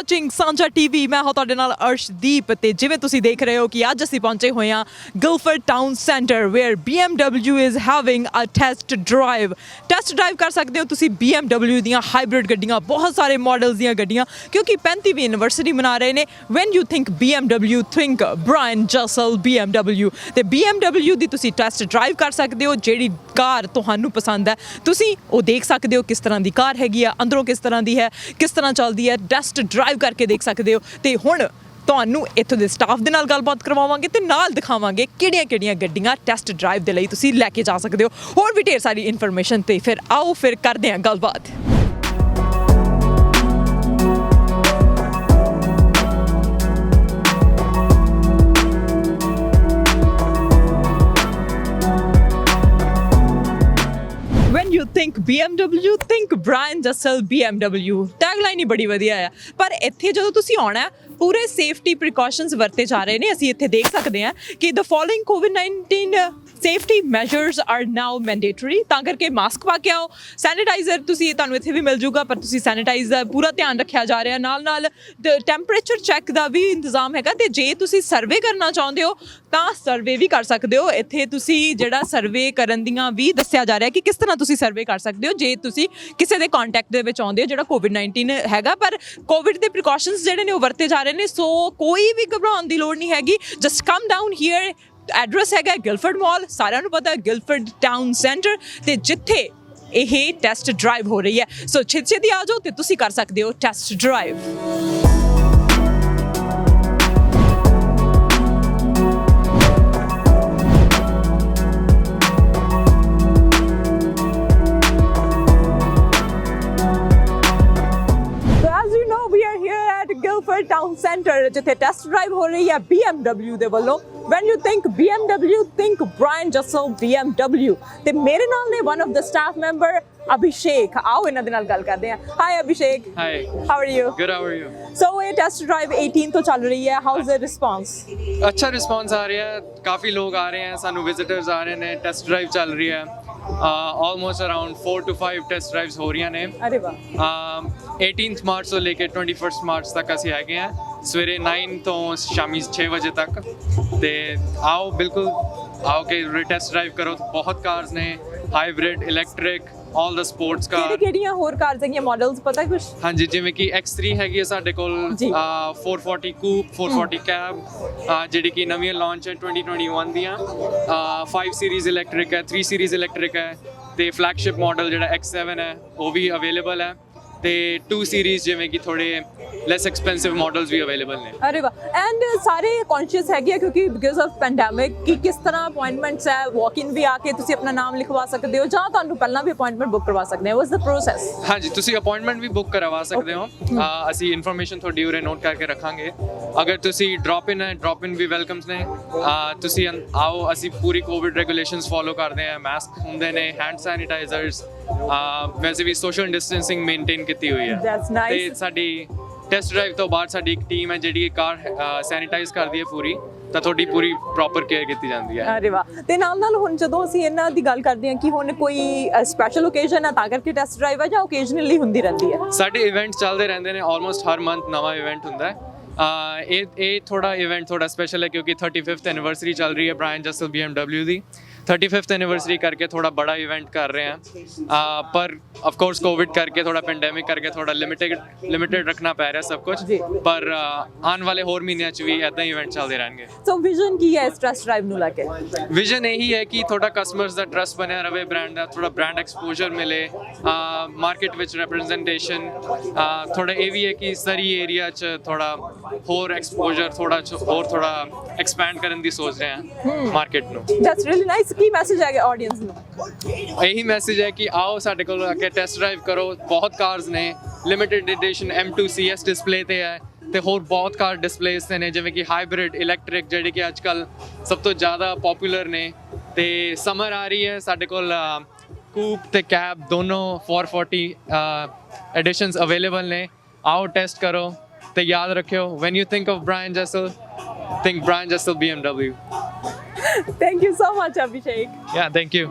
Watching ਸਾਂਝਾ TV. ਮੈਂ ਹਾਂ ਤੁਹਾਡੇ ਨਾਲ ਅਰਸ਼ਦੀਪ ਤੇ ਜਿਵੇਂ ਤੁਸੀਂ ਦੇਖ ਰਹੇ ਹੋ ਕਿ ਅੱਜ ਅਸੀਂ ਪਹੁੰਚੇ ਹੋਏ ਹਾਂ Guildford town centre where BMW is having a test drive। Test drive ਕਰ ਸਕਦੇ ਹੋ ਤੁਸੀਂ BMW ਦੀਆਂ ਹਾਈਬ੍ਰਿਡ ਗੱਡੀਆਂ, ਬਹੁਤ ਸਾਰੇ ਮਾਡਲਸ ਦੀਆਂ ਗੱਡੀਆਂ, ਕਿਉਂਕਿ 35ਵੀਂ ਐਨੀਵਰਸਰੀ ਮਨਾ ਰਹੇ ਨੇ। Van you think BMW think Brian Jessel BMW ਤੇ BMW ਦੀ ਤੁਸੀਂ ਟੈਸਟ ਡਰਾਈਵ ਕਰ ਸਕਦੇ ਹੋ। ਜਿਹੜੀ ਕਾਰ ਤੁਹਾਨੂੰ ਪਸੰਦ ਹੈ ਤੁਸੀਂ ਉਹ ਦੇਖ ਸਕਦੇ ਹੋ, ਕਿਸ ਤਰ੍ਹਾਂ ਦੀ ਕਾਰ ਹੈਗੀ ਆ, ਅੰਦਰੋਂ ਕਿਸ ਤਰ੍ਹਾਂ ਦੀ ਹੈ, ਕਿਸ ਤਰ੍ਹਾਂ ਚੱਲਦੀ ਹੈ, ਟੈਸਟ ਡਰਾਈਵ ਕਰਕੇ ਦੇਖ ਸਕਦੇ ਹੋ। ਤੇ ਹੁਣ ਤੁਹਾਨੂੰ ਇੱਥੋਂ ਦੇ ਸਟਾਫ ਦੇ ਨਾਲ ਗੱਲਬਾਤ ਕਰਵਾਵਾਂਗੇ ਤੇ ਨਾਲ ਦਿਖਾਵਾਂਗੇ ਕਿਹੜੀਆਂ-ਕਿਹੜੀਆਂ ਗੱਡੀਆਂ ਟੈਸਟ ਡਰਾਈਵ ਦੇ ਲਈ ਤੁਸੀਂ ਲੈ ਕੇ ਜਾ ਸਕਦੇ ਹੋ। ਹੋਰ ਵੀ ਢੇਰ ਸਾਰੀ ਇਨਫੋਰਮੇਸ਼ਨ ਤੇ ਫਿਰ ਆਓ ਫਿਰ ਕਰਦੇ ਹਾਂ ਗੱਲਬਾਤ। When you think BMW, think Brian Jessel BMW। Tagline ਹੀ ਬੜੀ ਵਧੀਆ ਆ। ਪਰ ਇੱਥੇ ਜਦੋਂ ਤੁਸੀਂ ਆਉਣਾ ਪੂਰੇ ਸੇਫਟੀ ਪ੍ਰੀਕਾਸ਼ਨਸ ਵਰਤੇ ਜਾ ਰਹੇ ਨੇ। ਅਸੀਂ ਇੱਥੇ ਦੇਖ ਸਕਦੇ ਹਾਂ ਕਿ the following COVID-19 safety measures are now mandatory. ਤਾਂ ਕਰਕੇ ਮਾਸਕ ਪਾ ਕੇ ਆਓ। ਸੈਨੀਟਾਈਜ਼ਰ ਤੁਹਾਨੂੰ ਇੱਥੇ ਵੀ ਮਿਲ ਜੂਗਾ, ਪਰ ਤੁਸੀਂ ਸੈਨੀਟਾਈਜ਼ ਦਾ ਪੂਰਾ ਧਿਆਨ ਰੱਖਿਆ ਜਾ ਰਿਹਾ। ਨਾਲ ਟੈਂਪਰੇਚਰ ਚੈੱਕ ਦਾ ਵੀ ਇੰਤਜ਼ਾਮ ਹੈਗਾ। ਤੇ ਜੇ ਤੁਸੀਂ ਸਰਵੇ ਕਰਨਾ ਚਾਹੁੰਦੇ ਹੋ ਤਾਂ ਸਰਵੇ ਵੀ ਕਰ ਸਕਦੇ ਹੋ। ਇੱਥੇ ਤੁਸੀਂ ਜਿਹੜਾ ਸਰਵੇ ਕਰਨ ਦੀਆਂ ਵੀ ਦੱਸਿਆ ਜਾ ਰਿਹਾ ਕਿ ਕਿਸ ਤਰ੍ਹਾਂ ਤੁਸੀਂ ਸਰਵੇ ਕਰ ਸਕਦੇ ਹੋ ਜੇ ਤੁਸੀਂ ਕਿਸੇ ਦੇ ਕੰਟੈਕਟ ਦੇ ਵਿੱਚ ਆਉਂਦੇ ਹੋ ਜਿਹੜਾ COVID-19 ਹੈਗਾ। ਪਰ ਕੋਵਿਡ ਦੇ ਪ੍ਰੀਕਾਸ਼ਨਸ ਜਿਹੜੇ ਨੇ ਉਹ ਵਰਤੇ ਜਾ ਰਹੇ ਨੇ, ਸੋ ਕੋਈ ਵੀ ਘਬਰਾਉਣ ਦੀ ਲੋੜ ਨਹੀਂ ਹੈਗੀ। Just come down here. Address ਹੈਗਾ ਗਿਲਫਰਡ ਮਾਲ, ਸਾਰਿਆਂ ਨੂੰ ਪਤਾ ਗਿਲਫਰਡ ਟਾਊਨ ਸੈਂਟਰ, ਤੇ ਜਿੱਥੇ ਇਹ ਟੈਸਟ ਡਰਾਈਵ ਹੋ ਰਹੀ ਹੈ। ਸੋ ਛੇਤੀ ਆ ਜਾਓ ਤੇ ਤੁਸੀਂ ਕਰ ਸਕਦੇ ਹੋ test drive. Guildford town centre ਜਿੱਥੇ ਟੈਸਟ ਡਰਾਈਵ ਹੋ ਰਹੀ ਹੈ BMW ਦੇ ਵੱਲੋਂ। When you think BMW think Brian Jessel BMW। ਤੇ ਮੇਰੇ ਨਾਲ ਨੇ one of the staff member Abhishek. ਆਓ ਇਹਨਾਂ ਦੇ ਨਾਲ ਗੱਲ ਕਰਦੇ ਹਾਂ। Hi Abhishek. Hi, how are you? Good, how are you? So ਇਹ ਟੈਸਟ ਡਰਾਈਵ 18 ਤੋਂ ਚੱਲ ਰਹੀ ਹੈ। How is the response? ਅੱਛਾ ਰਿਸਪੌਂਸ ਆ ਰਿਹਾ ਹੈ। ਕਾਫੀ ਲੋਕ ਆ ਰਹੇ ਹਨ, ਸਾਨੂੰ ਵਿਜ਼ਿਟਰਸ ਆ ਰਹੇ ਨੇ। ਟੈਸਟ ਡਰਾਈਵ ਚੱਲ ਰਹੀ ਹੈ। Almost around 4 to 5 test drives ਹੋ ਰਹੀਆਂ ਨੇ। ਅਰੇ ਵਾਹ। 18th ਮਾਰਚ ਤੋਂ ਲੈ ਕੇ 21st ਮਾਰਚ ਤੱਕ ਅਸੀਂ ਹੈਗੇ ਹਾਂ, ਸਵੇਰੇ 9 ਤੋਂ ਸ਼ਾਮੀ 6 ਵਜੇ ਤੱਕ। ਤੇ ਆਓ, ਬਿਲਕੁਲ ਆਓ ਕਿ ਟੈਸਟ ਡਰਾਈਵ ਕਰੋ। ਬਹੁਤ ਕਾਰਸ ਨੇ, ਹਾਈਬ੍ਰਿਡ, ਇਲੈਕਟ੍ਰਿਕ, ਆਲ ਦ ਸਪੋਰਟਸ ਕਾਰ। ਕਿਹੜੀਆਂ ਹੋਰ ਕਾਰਸ ਹੈਗੀਆਂ, ਮਾਡਲਸ ਪਤਾ ਕੁਝ? ਹਾਂਜੀ, ਜਿਵੇਂ ਕਿ X3 ਹੈਗੀ ਹੈ ਸਾਡੇ ਕੋਲ, 440 ਕੂਪ, 440 ਕੈਬ, ਜਿਹੜੀ ਕਿ ਨਵੀਆਂ ਲਾਂਚ ਹੈ 2021 ਦੀਆਂ। 5 ਸੀਰੀਜ਼ ਇਲੈਕਟ੍ਰਿਕ ਹੈ, 3 ਸੀਰੀਜ਼ ਇਲੈਕਟ੍ਰਿਕ ਹੈ, ਤੇ ਫਲੈਗਸ਼ਿਪ ਮਾਡਲ ਜਿਹੜਾ X7 ਹੈ ਉਹ ਵੀ ਅਵੇਲੇਬਲ ਹੈ, ਤੇ 2 ਸੀਰੀਜ਼ ਜਿਵੇਂ ਕਿ ਥੋੜੇ ਲੈਸ ਐਕਸਪੈਂਸਿਵ ਮਾਡਲਸ ਵੀ ਅਵੇਲੇਬਲ ਨੇ। ਅਰੇ ਵਾਹ। ਐਂਡ ਸਾਰੇ ਕੌਨਸ਼ੀਅਸ ਹੈਗੇ ਆ ਕਿਉਂਕਿ ਬਿਕਾਜ਼ ਆਫ ਪੈਂਡੈਮਿਕ ਕਿ ਕਿਸ ਤਰ੍ਹਾਂ ਅਪਾਇੰਟਮੈਂਟਸ ਹੈ, ਵਾਕ ਇਨ ਵੀ ਆ ਕੇ ਤੁਸੀਂ ਆਪਣਾ ਨਾਮ ਲਿਖਵਾ ਸਕਦੇ ਹੋ ਜਾਂ ਤੁਹਾਨੂੰ ਪਹਿਲਾਂ ਵੀ ਅਪਾਇੰਟਮੈਂਟ ਬੁੱਕ ਕਰਵਾ ਸਕਦੇ ਹੋ। What's the process? ਹਾਂਜੀ, ਤੁਸੀਂ ਅਪਾਇੰਟਮੈਂਟ ਵੀ ਬੁੱਕ ਕਰਵਾ ਸਕਦੇ ਹੋ। ਅਸੀਂ ਇਨਫੋਰਮੇਸ਼ਨ ਤੁਹਾਡੀ ਉਰੇ ਨੋਟ ਕਰਕੇ ਰੱਖਾਂਗੇ। ਅਗਰ ਤੁਸੀਂ ਡ੍ਰੌਪ ਇਨ ਹੈ, ਡ੍ਰੌਪ ਇਨ ਵੀ ਵੈਲਕਮਸ ਨੇ। ਤੁਸੀਂ ਆਓ, ਅਸੀਂ ਪੂਰੀ ਕੋਵਿਡ ਰੈਗੂਲੇਸ਼ਨਸ ਫੋਲੋ ਕਰਦੇ ਹਾਂ। ਮਾਸਕ ਹੁੰਦੇ ਨੇ, ਹੈਂਡ ਸੈਨੀਟਾਈਜ਼ਰਸ, ਵੈਸੇ ਵੀ ਸੋਸ਼ਲ ਡਿਸਟੈਂਸਿੰਗ ਮੇਨਟੇਨ ਕੀਤੀ ਹੋਈ ਹੈ। ਤੇ ਸਾਡੀ ਟੈਸਟ ਡਰਾਈਵ ਤੋਂ ਬਾਅਦ ਸਾਡੀ ਇੱਕ ਟੀਮ ਹੈ ਜਿਹੜੀ ਕਾਰ ਸੈਨੀਟਾਈਜ਼ ਕਰਦੀ ਹੈ ਪੂਰੀ, ਤਾਂ ਤੁਹਾਡੀ ਪੂਰੀ ਪ੍ਰੋਪਰ ਕੇਅਰ ਕੀਤੀ ਜਾਂਦੀ ਹੈ। ਅਰੇ ਵਾਹ। ਤੇ ਨਾਲ ਹੁਣ ਜਦੋਂ ਅਸੀਂ ਇਹਨਾਂ ਦੀ ਗੱਲ ਕਰਦੇ ਹਾਂ ਕਿ ਹੁਣ ਕੋਈ ਸਪੈਸ਼ਲ ਓਕੇਜ਼ਨ ਹੈ ਤਾਂ ਕਰਕੇ ਟੈਸਟ ਡਰਾਈਵ ਹੈ ਜਾਂ ਓਕੇਜ਼ਨਲੀ ਹੁੰਦੀ ਰਹਿੰਦੀ ਹੈ? ਸਾਡੇ ਇਵੈਂਟ ਚੱਲਦੇ ਰਹਿੰਦੇ ਨੇ, ਆਲਮੋਸਟ ਹਰ ਮੰਥ ਨਵਾਂ ਇਵੈਂਟ ਹੁੰਦਾ ਹੈ। ਇਹ ਥੋੜਾ ਇਵੈਂਟ ਥੋੜਾ ਸਪੈਸ਼ਲ ਹੈ ਕਿਉਂਕਿ 35th ਐਨੀਵਰਸਰੀ ਚੱਲ ਰਹੀ ਹੈ ਬ੍ਰਾਇਨ ਜਸਲ BMW ਦੀ। 35th ਐਨੀਵਰਸਰੀ ਕਰਕੇ ਥੋੜਾ ਬੜਾ ਇਵੈਂਟ ਕਰ ਰਹੇ ਹਾਂ, ਪਰ ਆਫ ਕੋਰਸ ਕੋਵਿਡ ਕਰਕੇ, ਥੋੜਾ ਪੈਂਡੈਮਿਕ ਕਰਕੇ ਥੋੜਾ ਲਿਮਿਟਡ ਰੱਖਣਾ ਪੈ ਰਿਹਾ ਸਭ ਕੁਝ। ਪਰ ਆਉਣ ਵਾਲੇ ਹੋਰ ਮਹੀਨਿਆਂ 'ਚ ਵੀ ਇੱਦਾਂ ਹੀ ਇਵੈਂਟ ਚੱਲਦੇ ਰਹਿਣਗੇ। ਸੋ ਵਿਜ਼ਨ ਕੀ ਹੈ ਇਸ ਟੈਸਟ ਡਰਾਈਵ ਨੂੰ ਲੈ ਕੇ? ਵਿਜ਼ਨ ਇਹੀ ਹੈ ਕਿ ਤੁਹਾਡਾ ਕਸਟਮਰਸ ਦਾ ਟਰਸਟ ਬਣਿਆ ਰਵੇ, ਬ੍ਰਾਂਡ ਦਾ ਥੋੜਾ ਬ੍ਰਾਂਡ ਐਕਸਪੋਜ਼ਰ ਮਿਲੇ, ਮਾਰਕੀਟ ਵਿੱਚ ਰਿਪਰੈਜ਼ੈਂਟੇਸ਼ਨ। ਥੋੜਾ ਇਹ ਵੀ ਹੈ ਕਿ ਸਰੀ ਏਰੀਆ 'ਚ ਥੋੜਾ ਹੋਰ ਐਕਸਪੋਜ਼ਰ, ਥੋੜਾ ਐਕਸਪੈਂਡ ਕਰਨ ਦੀ ਸੋਚ ਰਹੇ ਹਾਂ ਮਾਰਕੀਟ ਨੂੰ। That's really nice. Ki message ਹੈ ਆਡੀਅנס ਨੂੰ? ਇਹੀ ਮੈਸੇਜ ਹੈ ਕਿ ਆਓ ਸਾਡੇ ਕੋਲ ਆ ਕੇ ਟੈਸਟ ਡਰਾਈਵ ਕਰੋ। ਬਹੁਤ ਕਾਰਸ ਨੇ, limited edition M2 CS display ਤੇ ਹੈ, ਤੇ ਹੋਰ ਬਹੁਤ ਕਾਰ ਡਿਸਪਲੇਸ ਤੇ ਨੇ ਜਿਵੇਂ ਕਿ ਹਾਈਬ੍ਰਿਡ, ਇਲੈਕਟ੍ਰਿਕ, ਜਿਹੜੇ ਕਿ ਅੱਜ ਕੱਲ੍ਹ ਸਭ ਤੋਂ ਜ਼ਿਆਦਾ ਪਪੂਲਰ ਨੇ। ਤੇ ਸਮਰ ਆ ਰਹੀ ਹੈ, ਸਾਡੇ ਕੋਲ ਕੂਪ ਤੇ ਕੈਬ ਦੋਨੋਂ 440 ਐਡੀਸ਼ਨਸ ਅਵੇਲੇਬਲ ਨੇ। ਆਓ ਟੈਸਟ ਕਰੋ ਤੇ ਯਾਦ ਰੱਖਿਓ, when you think of Brian Jessel, think Brian Jessel BMW. Thank you so much, Abhishek. Yeah, thank you.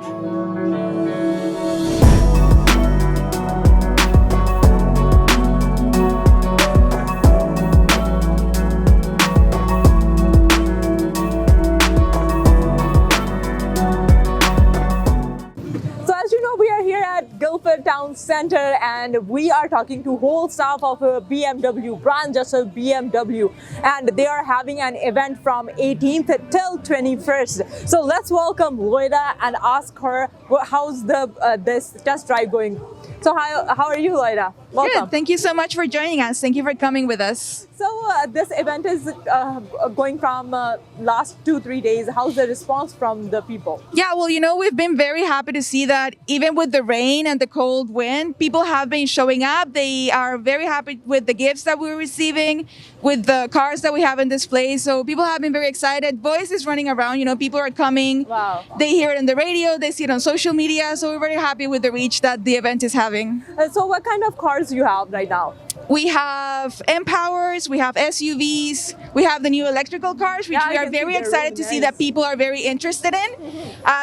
Town Center, and we are talking to whole staff of BMW, Brian Jessel BMW, and they are having an event from 18th till 21st. So let's welcome Loida and ask her how's this test drive going. So how are you, Loida? Welcome. Good. Thank you so much for joining us. Thank you for coming with us. So this event is going from last 2-3 days. How's the response from the people? Yeah, well, we've been very happy to see that even with the rain and the cold wind, people have been showing up. They are very happy with the gifts that we're receiving, with the cars that we have in display. So people have been very excited. Voice is running around. People are coming. Wow. They hear it on the radio. They see it on social media. So we're very happy with the reach that the event is having. So what kind of cars do you have right now? We have M-Powers, we have SUVs, we have the new electrical cars, which Yeah, we I are can see very they're excited really to see nice. that people are very interested in.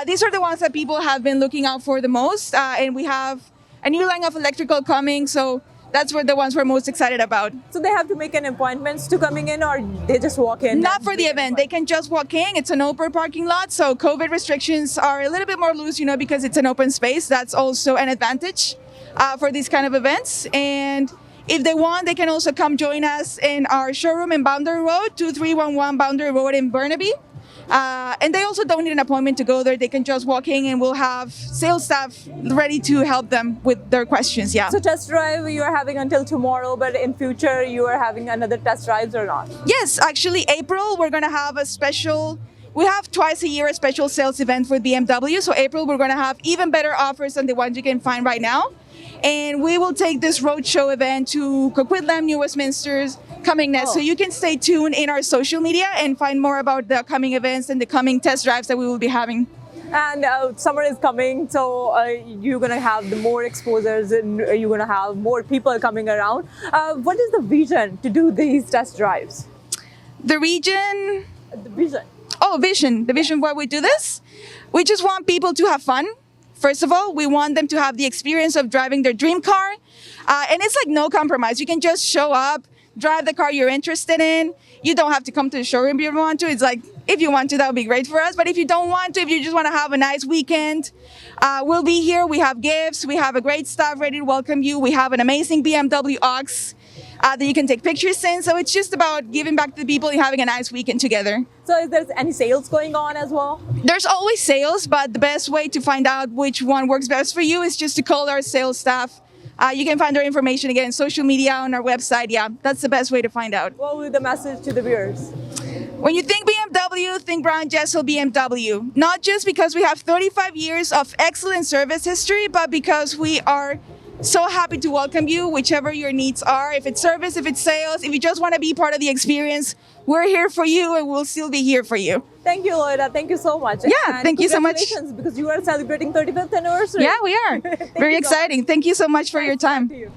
These are the ones that people have been looking out for the most. And we have a new line of electrical coming, so that's the ones we're most excited about. So they have to make an appointment to coming in, or they just walk in? Not for the event. They can just walk in. It's an open parking lot, so COVID restrictions are a little bit more loose, because it's an open space. That's also an advantage for these kind of events. And if they want, they can also come join us in our showroom in Boundary Road, 2311 Boundary Road in Burnaby. And they also don't need an appointment to go there. They can just walk in and we'll have sales staff ready to help them with their questions. Yeah. So test drive you are having until tomorrow, but in future you are having another test drives or not? Yes, actually April, we're going to have a special, we have twice a year a special sales event with BMW. So April, we're going to have even better offers than the ones you can find right now. And we will take this roadshow event to Coquitlam, New Westminster's coming next. So you can stay tuned in our social media and find more about the coming events and the coming test drives that we will be having. And summer is coming, so you're going to have the more exposures and you're going to have more people coming around. What is the vision to do these test drives? The region... The vision. Oh, vision. The vision why we do this? We just want people to have fun. First of all, we want them to have the experience of driving their dream car. And it's like no compromise. You can just show up, drive the car you're interested in. You don't have to come to the showroom if you want to. It's like, if you want to, that would be great for us. But if you don't want to, if you just want to have a nice weekend, we'll be here. We have gifts. We have a great staff ready to welcome you. We have an amazing BMW aux that you can take pictures in. So it's just about giving back to the people and having a nice weekend together. So is there any sales going on as well? There's always sales, but the best way to find out which one works best for you is just to call our sales staff. You can find our information again on social media, on our website. Yeah, that's the best way to find out. What will be the message to the viewers? When you think BMW, think Brian Jessel BMW. Not just because we have 35 years of excellent service history, but because we are so happy to welcome you, whichever your needs are. If it's service, if it's sales, if you just want to be part of the experience, we're here for you and we'll still be here for you. Thank you, Loida. Thank you so much. Yeah, and thank you so much. Congratulations, because you are celebrating 35th anniversary. Yeah, we are. Very you so exciting. Thank you so much for your time. To you.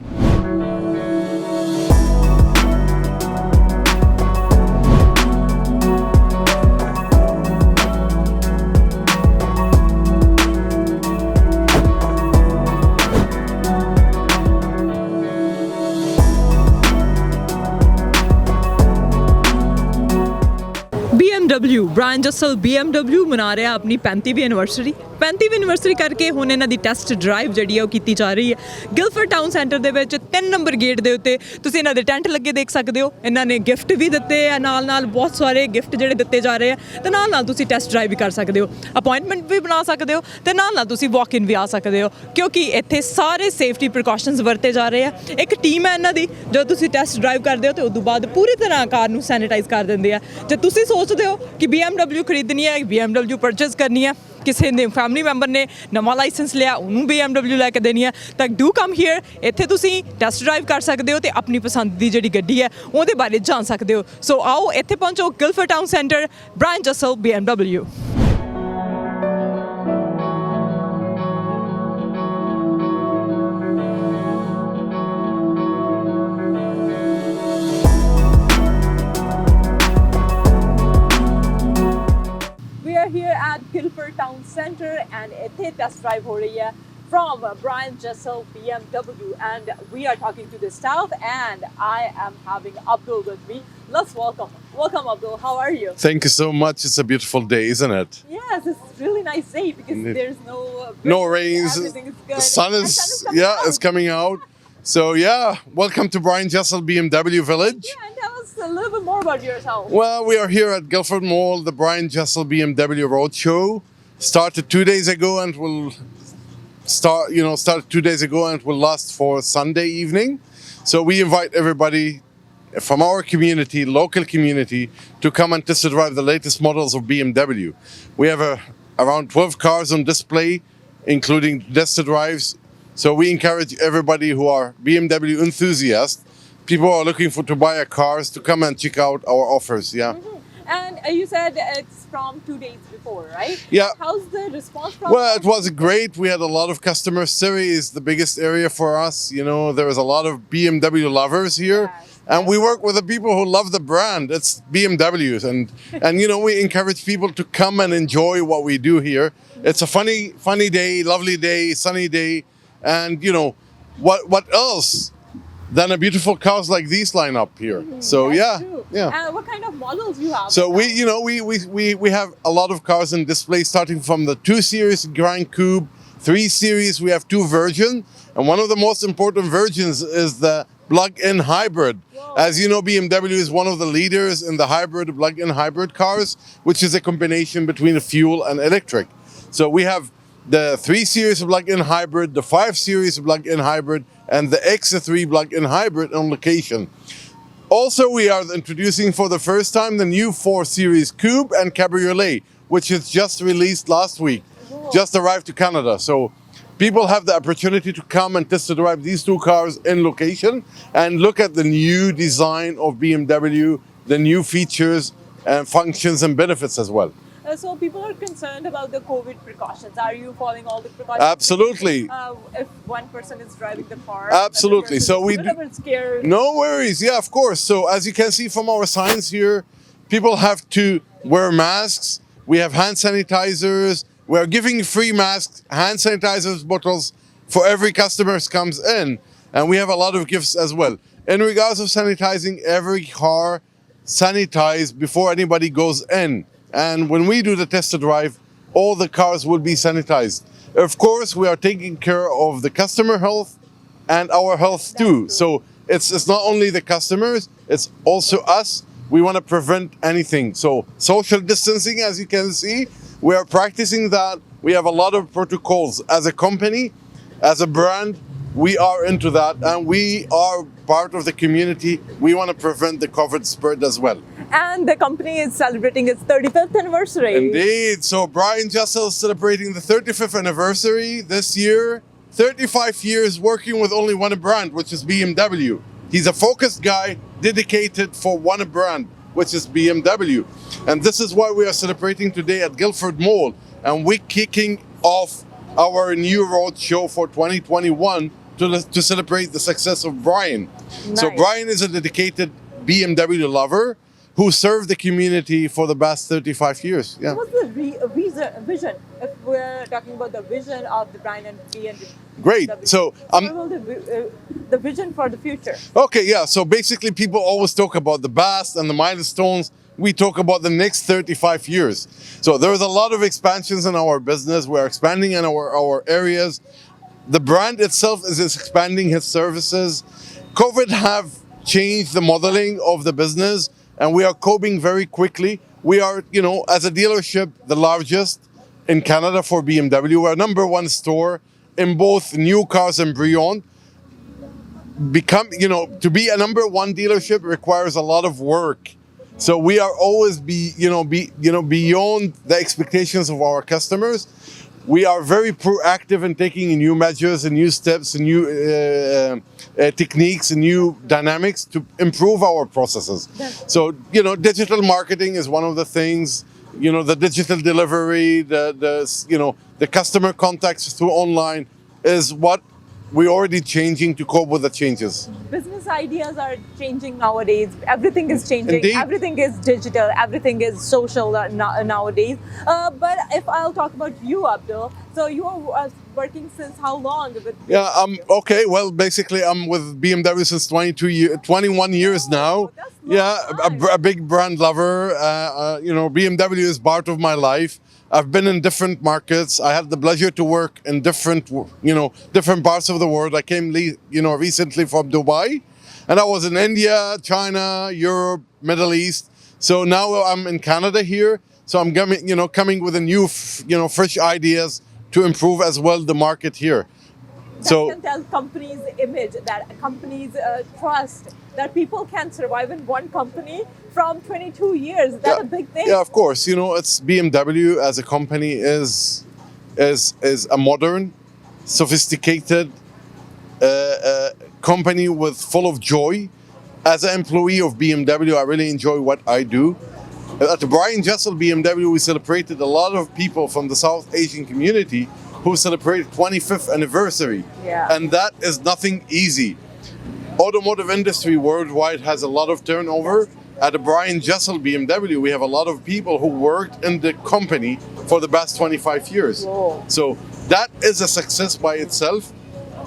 BMW Brian Jessel BMW ਮਨਾ ਰਿਹਾ ਆਪਣੀ 35ਵੀਂ anniversary 35ਵੀਂ anniversary ਕਰਕੇ ਹੁਣ ਇਹਨਾਂ ਦੀ test drive ਜਿਹੜੀ ਆ ਉਹ ਕੀਤੀ ਜਾ ਰਹੀ ਹੈ ਗਿਲਫੋਰਡ ਟਾਊਨ ਸੈਂਟਰ ਦੇ ਵਿੱਚ 3 ਨੰਬਰ ਗੇਟ ਦੇ ਉੱਤੇ ਤੁਸੀਂ ਇਹਨਾਂ ਦੇ ਟੈਂਟ ਲੱਗੇ ਦੇਖ ਸਕਦੇ ਹੋ ਇਹਨਾਂ ਨੇ ਗਿਫਟ ਵੀ ਦਿੱਤੇ ਆ ਨਾਲ ਬਹੁਤ ਸਾਰੇ ਗਿਫਟ ਜਿਹੜੇ ਦਿੱਤੇ ਜਾ ਰਹੇ ਆ ਤੇ ਨਾਲ ਤੁਸੀਂ ਟੈਸਟ ਡਰਾਈਵ ਵੀ ਕਰ ਸਕਦੇ ਹੋ ਅਪਾਇੰਟਮੈਂਟ ਵੀ ਬਣਾ ਸਕਦੇ ਹੋ ਤੇ ਨਾਲ ਤੁਸੀਂ ਵਾਕ ਇਨ ਵੀ ਆ ਸਕਦੇ ਹੋ ਕਿਉਂਕਿ ਇੱਥੇ ਸਾਰੇ ਸੇਫਟੀ ਪ੍ਰੀਕਾਸ਼ਨਸ ਵਰਤੇ ਜਾ ਰਹੇ ਆ ਇੱਕ ਟੀਮ ਹੈ ਇਹਨਾਂ ਦੀ ਜਦੋਂ ਤੁਸੀਂ ਟੈਸਟ ਡਰਾਈਵ ਕਰਦੇ ਹੋ ਤੇ ਉਸ ਤੋਂ ਬਾਅਦ ਪੂਰੀ ਤਰ੍ਹਾਂ ਕਾਰ ਨੂੰ ਸੈਨੀਟਾਈਜ਼ ਕਰ ਦਿੰਦੇ ਆ ਜੇ ਤੁਸੀਂ ਸੋਚਦੇ ਹੋ ਕਿ BMW ਖਰੀਦਣੀ ਹੈ BMW ਪਰਚੇਸ ਕਰਨੀ ਹੈ ਕਿਸੇ ਨੇ ਫੈਮਿਲੀ ਮੈਂਬਰ ਨੇ ਨਵਾਂ ਲਾਇਸੈਂਸ ਲਿਆ ਉਹਨੂੰ BMW ਲੈ ਕੇ ਦੇਣੀ ਹੈ ਤਾਂ ਡੂ ਕਮ ਹੇਅਰ ਇੱਥੇ ਤੁਸੀਂ ਟੈਸਟ ਡਰਾਈਵ ਕਰ ਸਕਦੇ ਹੋ ਤੇ ਆਪਣੀ ਪਸੰਦ ਦੀ ਜਿਹੜੀ ਗੱਡੀ ਹੈ ਉਹਦੇ ਬਾਰੇ ਜਾਣ ਸਕਦੇ ਹੋ ਸੋ ਆਓ ਇੱਥੇ ਪਹੁੰਚੋ Guildford town centre Brian Jessel BMW here at Guilford Town Center and ਇੱਥੇ test drive ਹੋ ਰਹੀ ਹੈ from Brian Jessel BMW and we are talking to the staff and I am having Abdul with me. Let's welcome Abdul. How are you? Thank you so much. It's a beautiful day, isn't it? Yes, it's really nice day because Indeed. there's no No rains. Everything is good. The sun And is coming out. it's coming out. So yeah, welcome to Brian Jessel BMW Village. Yeah, and tell us a little bit more about yourself. Well, we are here at Guildford Mall, the Brian Jessel BMW Roadshow. Started 2 days ago and will started 2 days ago and will last for Sunday evening. So we invite everybody from our community, local community, to come and test drive the latest models of BMW. We have around 12 cars on display, including test drives. So we encourage everybody who are BMW enthusiasts, people who are looking to buy a cars, to come and check out our offers. Yeah. And you said it's from 2 days before, right? Yeah. How's the response from? Well, it was great. We had a lot of customers. Surrey is the biggest area for us. You know, there is a lot of BMW lovers here. Yes. And we work with the people who love the brand. It's BMWs. And you know, we encourage people to come and enjoy what we do here. It's a funny day, lovely day, sunny day. And you know, what else than a beautiful cars like these line up here? So That's true. yeah. And what kind of models you have? So we have a lot of cars in display, starting from the 2 Series Grand Coupe, 3 Series. We have 2 versions, and one of the most important versions is the plug-in hybrid. Whoa. As you know, BMW is one of the leaders in the hybrid, plug-in hybrid cars, which is a combination between fuel and electric. So we have the 3 Series plug-in hybrid, the 5 Series plug-in hybrid, and the X3 plug-in hybrid on location. Also, we are introducing for the first time the new 4 Series Coupe and Cabriolet, which is just released last week, just arrived to Canada. So people have the opportunity to come and test drive these 2 cars in location and look at the new design of BMW, the new features and functions and benefits as well. So people are concerned about the COVID precautions. Are you following all the precautions? Absolutely. If one person is driving the car, Absolutely. So we a little bit scared. No worries. Yeah, of course. So as you can see from our signs here, people have to wear masks. We have hand sanitizers. We are giving free masks, hand sanitizers bottles for every customer who comes in. And we have a lot of gifts as well. In regards of sanitizing, every car sanitized before anybody goes in. And when we do the test drive, all the cars will be sanitized. Of course, we are taking care of the customer health and our health too. So it's not only the customers, it's also us. We want to prevent anything. So social distancing, as you can see, we are practicing that. We have a lot of protocols. As a company, as a brand, we are into that, and we are part of the community. We want to prevent the COVID spread as well. And the company is celebrating its 35th anniversary. Indeed. So Brian Jessel is celebrating the 35th anniversary this year. 35 years working with only one brand, which is BMW. He's a focused guy, dedicated for one brand, which is BMW. And this is why we are celebrating today at Guildford Mall. And we're kicking off our new road show for 2021 to celebrate the success of Brian. So Nice. Brian is a dedicated BMW lover who served the community for the past 35 years. Yeah. What's the vision? If we're talking about the vision of the brand and BMW. Great. So what will the vision for the future? okay, yeah. So basically, people always talk about the past and the milestones. We talk about the next 35 years. So there's a lot of expansions in our business. We're expanding in our areas. The brand itself is expanding its services. COVID have changed the modeling of the business, and we are coping very quickly. We are, you know, as a dealership, the largest in Canada for BMW. We're #1 store in both new cars and pre-owned. To be a #1 dealership requires a lot of work. So we are always beyond the expectations of our customers. We are very proactive in taking new measures and new steps and new techniques and new dynamics to improve our processes. So, digital marketing is one of the things, the digital delivery, the customer contacts through online is what we're already changing to cope with the changes. Business ideas are changing nowadays. Everything is changing. Indeed. Everything is digital. Everything is social nowadays. But if I'll talk about you, Abdul, so you are working since how long? Yeah, okay. Well, basically, I'm with BMW since 21 years now. That's Yeah, a big brand lover. You know, BMW is part of my life. I've been in different markets. I had the pleasure to work in different parts of the world. I came, recently from Dubai, and I was in India, China, Europe, Middle East. So now I'm in Canada here. So I'm coming with a new, fresh ideas to improve as well the market here. That can tell companies' image, that companies' trust, that people can survive in one company from 22 years. That's a big thing. Yeah, of course. You know, it's BMW as a company is a modern, sophisticated company with full of joy. As an employee of BMW, I really enjoy what I do. At Brian Jessel BMW, we celebrated a lot of people from the South Asian community who celebrated 25th anniversary. Yeah. And that is nothing easy. Automotive industry worldwide has a lot of turnover. At Brian Jessel BMW, we have a lot of people who worked in the company for the past 25 years. Whoa. So that is a success by itself.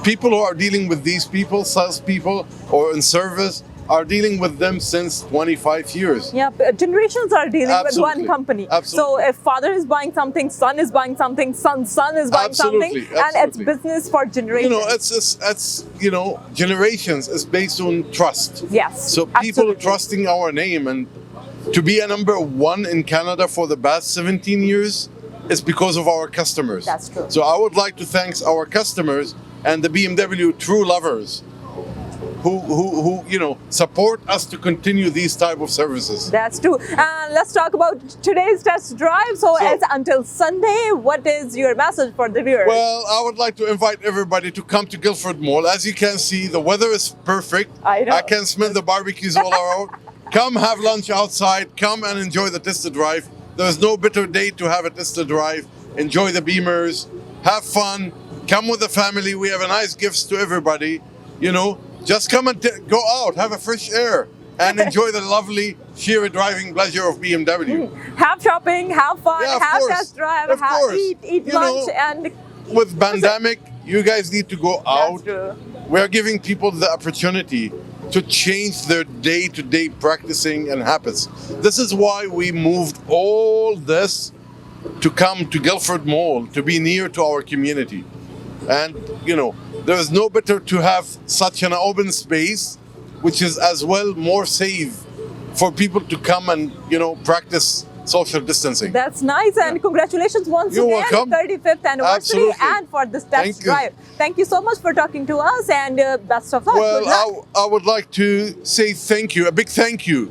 People who are dealing with these people, salespeople or in service, are dealing with them since 25 years. Yeah, generations are dealing Absolutely. with one company. Absolutely. So if father is buying something, son is buying something, son's son is buying something, Absolutely. and it's business for generations. You know, it's generations is based on trust. Yes. So people absolutely. trusting our name, and to be a number one in Canada for the past 17 years is because of our customers. That's true. So I would like to thank our customers and the BMW true lovers who support us to continue these type of services. That's true. And let's talk about today's test drive. So it's until Sunday. What is your message for the viewers? Well, I would like to invite everybody to come to Guildford Mall. As you can see, the weather is perfect. I know. I can smell the barbecues all around. Come have lunch outside. Come and enjoy the test drive. There's no better day to have a test drive. Enjoy the Beamers. Have fun. Come with the family. We have a nice gifts to everybody. Just come and go out, have a fresh air, and enjoy the lovely sheer driving pleasure of BMW. Have shopping, have fun, Yeah, of have course. test drive, Of course. eat lunch, and With pandemic, you guys need to go out. true. We're giving people the opportunity to change their day-to-day practicing and habits. This is why we moved all this to come to Guildford Mall, to be near to our community. And, there is no better to have such an open space, which is as well more safe for people to come and, practice social distancing. That's nice, and congratulations once You're again, welcome. 35th anniversary, Absolutely. and for this test Thank you. drive. Thank you so much for talking to us, and best of luck. Good luck. Well, I would like to say thank you, a big thank you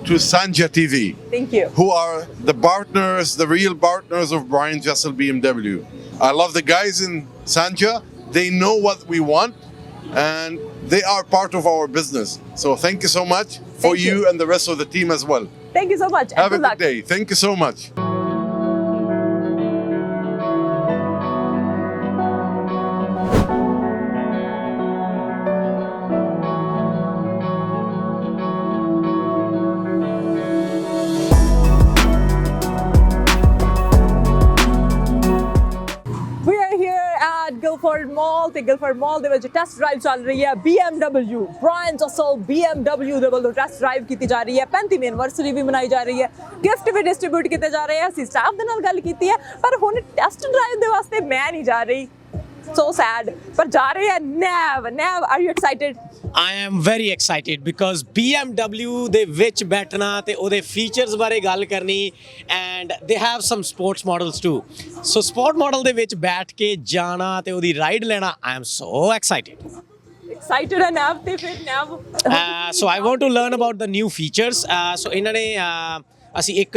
to Sanjha TV, Thank you. who are the partners, the real partners of Brian Jessel BMW. I love the guys in Sanjha. They know what we want, and they are part of our business. So thank you so much for Thank you. you and the rest of the team as well. Thank you so much, and Have a good good luck. day. Thank you so much. We are here at Guildford Mall ਤੇ Guildford Mall ਦੇ ਵਿੱਚ test drive ਚੱਲ ਰਹੀ ਹੈ BMW Brian Jessel BMW ਦੇ ਵੱਲੋਂ test drive ਕੀਤੀ ਜਾ ਰਹੀ ਹੈ 35ਵੀਂ ਐਨਵਰਸਰੀ ਵੀ ਮਨਾਈ ਜਾ ਰਹੀ ਹੈ ਗਿਫਟ ਵੀ ਡਿਸਟ੍ਰੀਬਿਊਟ ਕੀਤੇ ਜਾ ਰਹੇ ਆ ਅਸੀਂ ਸਟਾਫ ਦੇ ਨਾਲ ਗੱਲ ਕੀਤੀ ਹੈ ਪਰ ਹੁਣ ਟੈਸਟ ਡਰਾਈਵ ਦੇ ਵਾਸਤੇ ਮੈਂ ਨਹੀਂ ਜਾ ਰਹੀ so sad ਪਰ ਜਾ ਰਹੇ ਆ Nav are you excited I am very excited because BMW ਦੇ ਵਿੱਚ ਬੈਠਣਾ ਤੇ ਉਹਦੇ ਫੀਚਰਸ ਬਾਰੇ ਗੱਲ ਕਰਨੀ and they have some sports models too. So sport model ਦੇ ਵਿੱਚ ਬੈਠ ਕੇ ਜਾਣਾ ਤੇ ਉਹਦੀ ਰਾਈਡ ਲੈਣਾ I am so excited. excited ਹੈ Nav ਤੇ ਫਿਰ Nav So I want to learn about the new features. So ਇਹਨਾਂ ਨੇ ਅਸੀਂ ਇੱਕ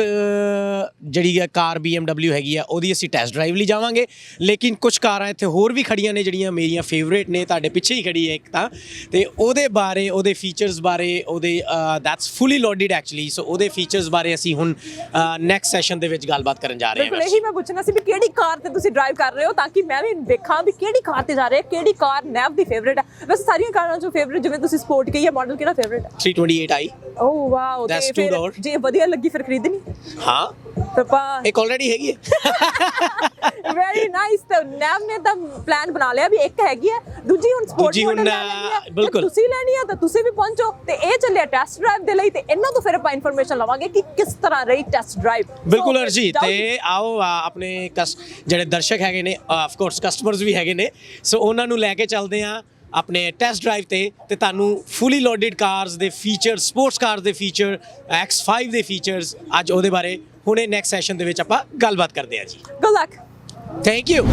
ਜਿਹੜੀ ਹੈ ਕਾਰ BMW ਹੈਗੀ ਆ ਉਹਦੀ ਅਸੀਂ ਟੈਸਟ ਡਰਾਈਵ ਲਈ ਜਾਵਾਂਗੇ ਲੇਕਿਨ ਕੁਝ ਕਾਰਾਂ ਇੱਥੇ ਹੋਰ ਵੀ ਖੜੀਆਂ ਨੇ ਜਿਹੜੀਆਂ ਮੇਰੀਆਂ ਫੇਵਰੇਟ ਨੇ ਤੁਹਾਡੇ ਪਿੱਛੇ ਹੀ ਖੜੀ ਹੈ ਇੱਕ ਤਾਂ ਤੇ ਉਹਦੇ ਬਾਰੇ ਉਹਦੇ ਫੀਚਰਸ ਬਾਰੇ ਉਹਦੇ ਦੈਟਸ ਫੁੱਲੀ ਲੋਡਡ ਐਕਚੁਅਲੀ ਸੋ ਉਹਦੇ ਫੀਚਰਸ ਬਾਰੇ ਅਸੀਂ ਹੁਣ ਨੈਕਸਟ ਸੈਸ਼ਨ ਦੇ ਵਿੱਚ ਗੱਲਬਾਤ ਕਰਨ ਜਾ ਰਹੇ ਹਾਂ ਬਿਲਕੁਲ ਇਹੀ ਮੈਂ ਪੁੱਛਣਾ ਸੀ ਵੀ ਕਿਹੜੀ ਕਾਰ ਤੇ ਤੁਸੀਂ ਡਰਾਈਵ ਕਰ ਰਹੇ ਹੋ ਤਾਂ ਕਿ ਮੈਂ ਵੀ ਦੇਖਾਂ ਵੀ ਕਿਹੜੀ ਕਾਰ ਤੇ ਜਾ ਰਹੇ ਹੋ ਕਿਹੜੀ ਕਾਰ Nav ਦੀ ਫੇਵਰੇਟ ਹੈ ਵੈਸੇ ਸਾਰੀਆਂ ਕਾਰਾਂ ਚੋਂ ਫੇਵਰੇਟ ਜਿਵੇਂ ਤੁਸੀਂ ਸਪੋਰਟ ਕਹੀ ਹੈ ਮਾਡਲ ਕਿਹੜਾ ਫੇਵਰੇਟ ਹੈ 328i ਓਹ ਵਾਓ That's ਤੇ two door. ਜੇ ਵਧੀਆ ਲੱਗੀ ਫਿਰ ਖਰੀਦਣੀ ਹਾਂ ਪਾਪਾ ਇੱਕ ਆਲਰੇਡੀ ਹੈਗੀ ਹੈ ਵੈਰੀ ਨਾਈਸ। ਤਾਂ ਨੈਮ ਨੇ ਤਾਂ ਪਲਾਨ ਬਣਾ ਲਿਆ ਵੀ ਇੱਕ ਹੈਗੀ ਹੈ, ਦੂਜੀ ਹੁਣ ਸਪੋਰਟ ਦੂਜੀ ਹੁਣ, ਮਾਡਲ ਲੈਣੀ ਹੈ। ਬਿਲਕੁਲ। ਜੇ ਤੁਸੀਂ ਲੈਣੀ ਹੈ ਤਾਂ ਤੁਸੀਂ ਵੀ ਪਹੁੰਚੋ ਤੇ ਇਹ ਚੱਲਿਆ ਟੈਸਟ ਡਰਾਈਵ ਦੇ ਲਈ ਤੇ ਇਹਨਾਂ ਤੋਂ ਫਿਰ ਆਪਾਂ ਇਨਫੋਰਮੇਸ਼ਨ ਲਵਾਂਗੇ ਕਿ ਕਿਸ ਤਰ੍ਹਾਂ ਰਹੀ ਟੈਸਟ ਡਰਾਈਵ। ਬਿਲਕੁਲ ਅਰਜੀ, ਤੇ ਆਓ ਆਪਣੇ ਜਿਹੜੇ ਦਰਸ਼ਕ ਹੈਗੇ ਨੇ, ਆਫ ਕੋਰਸ ਕਸਟਮਰਸ ਵੀ ਹੈਗੇ ਨੇ, ਸੋ ਉਹਨਾਂ ਨੂੰ ਲੈ ਕੇ ਚੱਲਦੇ ਹਾਂ ਆਪਣੇ ਟੈਸਟ ਡਰਾਈਵ ਤੇ ਤੁਹਾਨੂੰ ਫੁੱਲੀ ਲੋਡਡ ਕਾਰਸ ਦੇ ਫੀਚਰ, ਸਪੋਰਟਸ ਕਾਰ ਦੇ ਫੀਚਰ, X5 ਦੇ ਫੀਚਰਸ, ਅੱਜ ਉਹਦੇ ਬਾਰੇ ਹੁਣੇ ਨੈਕਸਟ ਸੈਸ਼ਨ ਦੇ ਵਿੱਚ ਆਪਾਂ ਗੱਲਬਾਤ ਕਰਦੇ ਹਾਂ ਜੀ। Good luck. Thank you.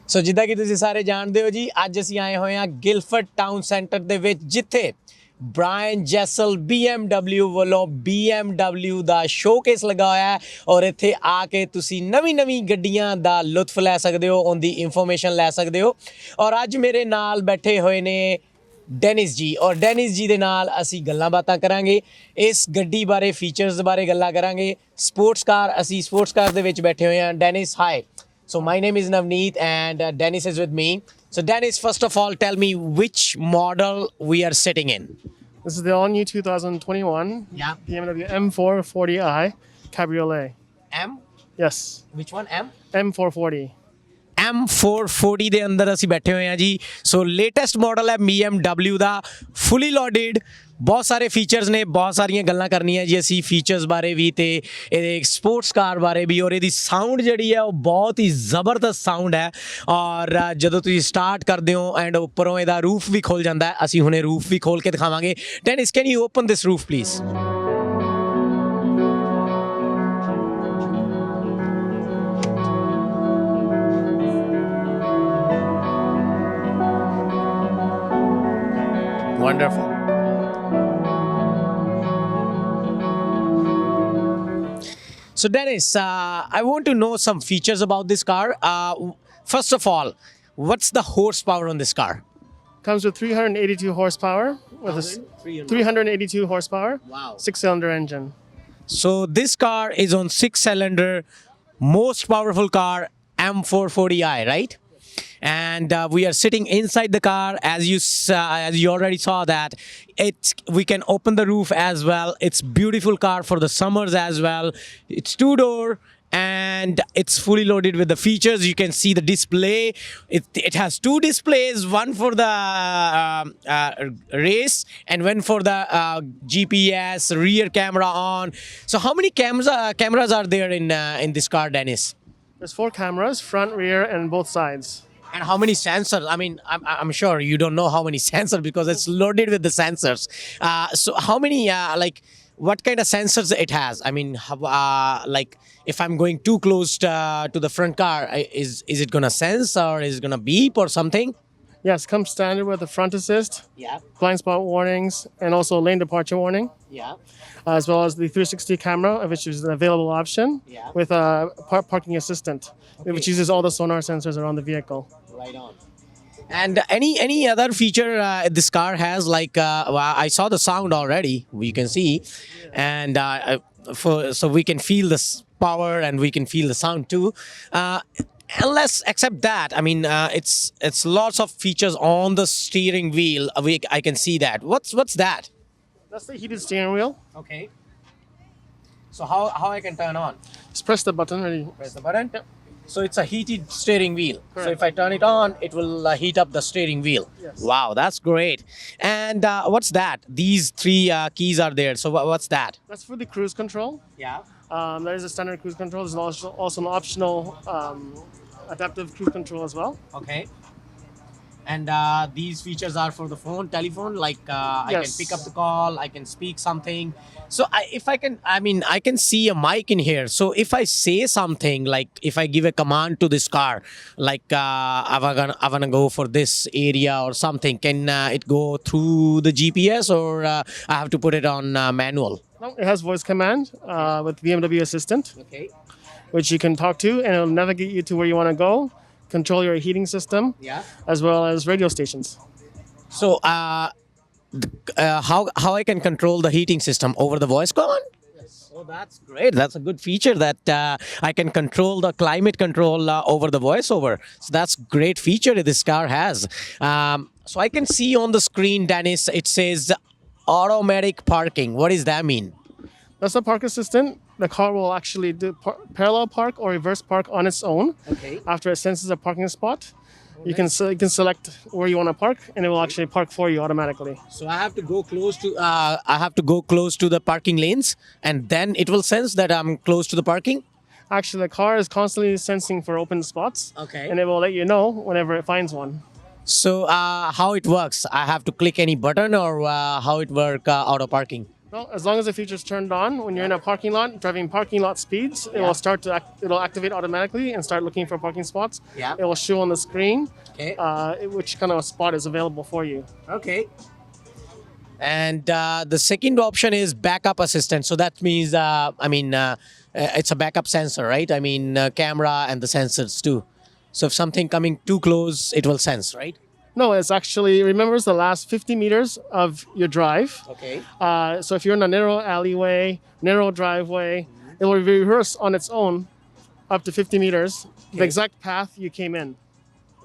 So ਜਿੱਦਾਂ ਕਿ ਤੁਸੀਂ ਸਾਰੇ ਜਾਣਦੇ ਹੋ ਜੀ, ਅੱਜ ਅਸੀਂ ਆਏ ਹੋਏ ਹਾਂ ਗਿਲਫਰਡ ਟਾਊਨ ਸੈਂਟਰ ਦੇ ਵਿੱਚ, ਜਿੱਥੇ ਬ੍ਰਾਇਨ ਜੈਸਲ BMW ਵੱਲੋਂ BMW ਦਾ ਸ਼ੋਕੇਸ ਲਗਾ ਹੋਇਆ ਹੈ ਔਰ ਇੱਥੇ ਆ ਕੇ ਤੁਸੀਂ ਨਵੀਂ ਗੱਡੀਆਂ ਦਾ ਲੁਤਫ ਲੈ ਸਕਦੇ ਹੋ, ਉਹਦੀ ਇਨਫੋਰਮੇਸ਼ਨ ਲੈ ਸਕਦੇ ਹੋ। ਔਰ ਅੱਜ ਮੇਰੇ ਨਾਲ ਬੈਠੇ ਹੋਏ ਨੇ ਡੈਨਿਸ ਜੀ, ਔਰ ਡੈਨਿਸ ਜੀ ਦੇ ਨਾਲ ਅਸੀਂ ਗੱਲਾਂ ਬਾਤਾਂ ਕਰਾਂਗੇ ਇਸ ਗੱਡੀ ਬਾਰੇ, ਫੀਚਰਸ ਬਾਰੇ ਗੱਲਾਂ ਕਰਾਂਗੇ। ਸਪੋਰਟਸ ਕਾਰ ਦੇ ਵਿੱਚ ਬੈਠੇ ਹੋਏ ਹਾਂ। Danish, high. So my name is Navneet and Dennis is with me. So Dennis, first of all, tell me which model we are sitting in. This is the all-new 2021 Yeah. BMW M440i Cabriolet. M? Yes, Which one? M? M440. M440 ਦੇ ਅੰਦਰ ਅਸੀਂ ਬੈਠੇ ਹੋਏ ਹਾਂ ਜੀ। ਸੋ latest model ਹੈ BMW ਦਾ, ਫੁੱਲੀ loaded, ਬਹੁਤ ਸਾਰੇ ਫੀਚਰਸ ਨੇ, ਬਹੁਤ ਸਾਰੀਆਂ ਗੱਲਾਂ ਕਰਨੀਆਂ ਜੀ ਅਸੀਂ ਫੀਚਰਸ ਬਾਰੇ ਵੀ ਤੇ ਇਹਦੇ ਸਪੋਰਟਸ ਕਾਰ ਬਾਰੇ ਵੀ। ਔਰ ਇਹਦੀ ਸਾਊਂਡ ਜਿਹੜੀ ਹੈ ਉਹ ਬਹੁਤ ਹੀ ਜ਼ਬਰਦਸਤ ਸਾਊਂਡ ਹੈ। ਔਰ ਜਦੋਂ ਤੁਸੀਂ ਸਟਾਰਟ ਕਰਦੇ ਹੋ ਐਂਡ ਉੱਪਰੋਂ ਇਹਦਾ ਰੂਫ ਵੀ ਖੁੱਲ ਜਾਂਦਾ ਹੈ, ਅਸੀਂ ਹੁਣੇ ਰੂਫ ਵੀ ਖੋਲ ਕੇ ਦਿਖਾਵਾਂਗੇ। Danish, can you open this roof please? Wonderful. So Dennis, I want to know some features about this car. First of all, what's the horsepower on this car? Comes with 382 horsepower with a 382 horsepower. Wow. 6-cylinder engine. So this car is on 6-cylinder, most powerful car, M440i, right? And we are sitting inside the car, as you already saw that we can open the roof as well. It's beautiful car for the summers as well. It's 2-door and it's fully loaded with the features. You can see the display. It has 2 displays, one for the race and one for the GPS, rear camera on. So how many cameras are there in this car, Dennis? There's 4 cameras, front, rear, and both sides. And how many sensors? I mean, I'm sure you don't know how many sensors because it's loaded with the sensors. So how many, what kind of sensors it has? I mean, like if I'm going too close to the front car, is it gonna sense or is it gonna beep or something? Yes, comes standard with the front assist, Yeah. blind spot warnings, and also lane departure warning, Yeah. as well as the 360 camera, which is an available option, Yeah. with a parking assistant, which uses all the sonar sensors around the vehicle. Right on. And any other feature this car has? Like I saw the sound already. We can see, and so we can feel the power and we can feel the sound too. Except that, I mean, it's lots of features on the steering wheel. I can see that. What's that? That's the heated steering wheel. Okay. So how I can turn on? Just press the button. Ready? Press the button. Yep. So it's a heated steering wheel. Correct. So if I turn it on, it will heat up the steering wheel. Yes. Wow, that's great. And what's that? These 3 keys are there. So what's that? That's for the cruise control. Yeah. There is a standard cruise control. There's also an optional adaptive cruise control as well. Okay. And these features are for the telephone. Like I can Yes. pick up the call, I can speak something. So I can see a mic in here. So if I say something, like if I give a command to this car, like I wanna go for this area or something, can it go through the GPS or I have to put it on manual? No, it has voice command with BMW Assistant, Okay. which you can talk to, and it'll navigate you to where you want to go, control your heating system, Yeah. as well as radio stations. So how I can control the heating system over the voice command? Oh, that's great. That's a good feature that I can control the climate control over the voiceover. So that's great feature this car has. So I can see on the screen, Dennis, it says automatic parking. What does that mean? That's the park assistant. The car will actually do parallel park or reverse park on its own. Okay. After it senses a parking spot, you can select where you want to park, and it will actually park for you automatically. So I have to go close to the parking lanes, and then it will sense that I'm close to the parking. Actually, the car is constantly sensing for open spots. Okay. And it will let you know whenever it finds one. So how it works? I have to click any button, or how it work auto parking? Well, as long as the feature's turned on, when you're in a parking lot, driving parking lot speeds, it will start to it'll activate automatically and start looking for parking spots. Yeah. It will show on the screen Okay. which kind of spot is available for you. Okay. And the second option is backup assistant. So that means, it's a backup sensor, right? I mean, camera and the sensors too. So if something coming too close, it will sense, right? No, it's actually remembers the last 50 meters of your drive. Okay. So if you're in a narrow alleyway, narrow driveway, it will reverse on its own up to 50 meters, the exact path you came in.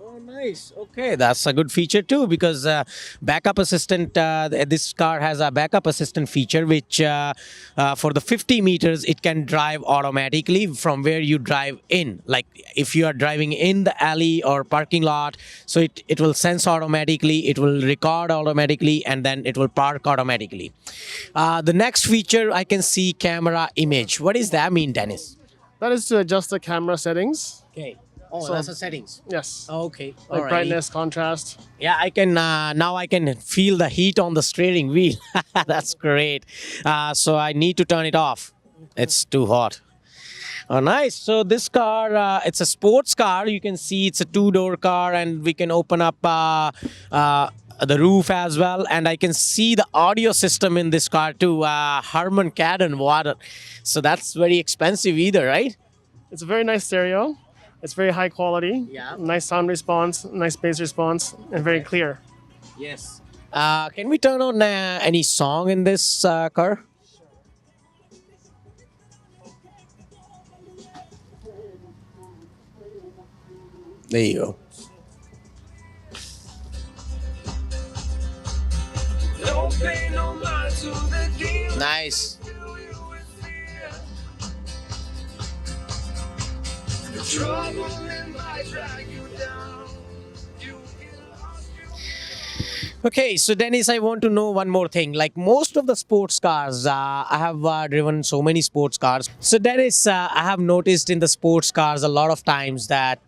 Oh, nice. Okay, that's a good feature too, because backup assistant, this car has a backup assistant feature, which for the 50 meters, it can drive automatically from where you drive in. Like if you are driving in the alley or parking lot, so it will sense automatically, it will record automatically, and then it will park automatically. The next feature, I can see camera image. What does that mean, Dennis? That is to adjust the camera settings. Okay. Oh, So- that's the settings. Yes. Okay. Like Alrighty. brightness, contrast. Yeah, I can now I can feel the heat on the steering wheel. That's great. So I need to turn it off. It's too hot. Oh, nice. So this car, it's a sports car. You can see it's a two-door car, and we can open up the roof as well. And I can see the audio system in this car too. Harman Kardon water. So that's very expensive either, right? It's a very nice stereo. It's very high quality. Yeah. Nice sound response, nice bass response, and very clear. Yes. Can we turn on any song in this car? There you go. Nice. Okay, so Dennis, I want to know one more thing. Like most of the sports cars, I have driven so many sports cars. So Dennis, I have noticed in the sports cars a lot of times that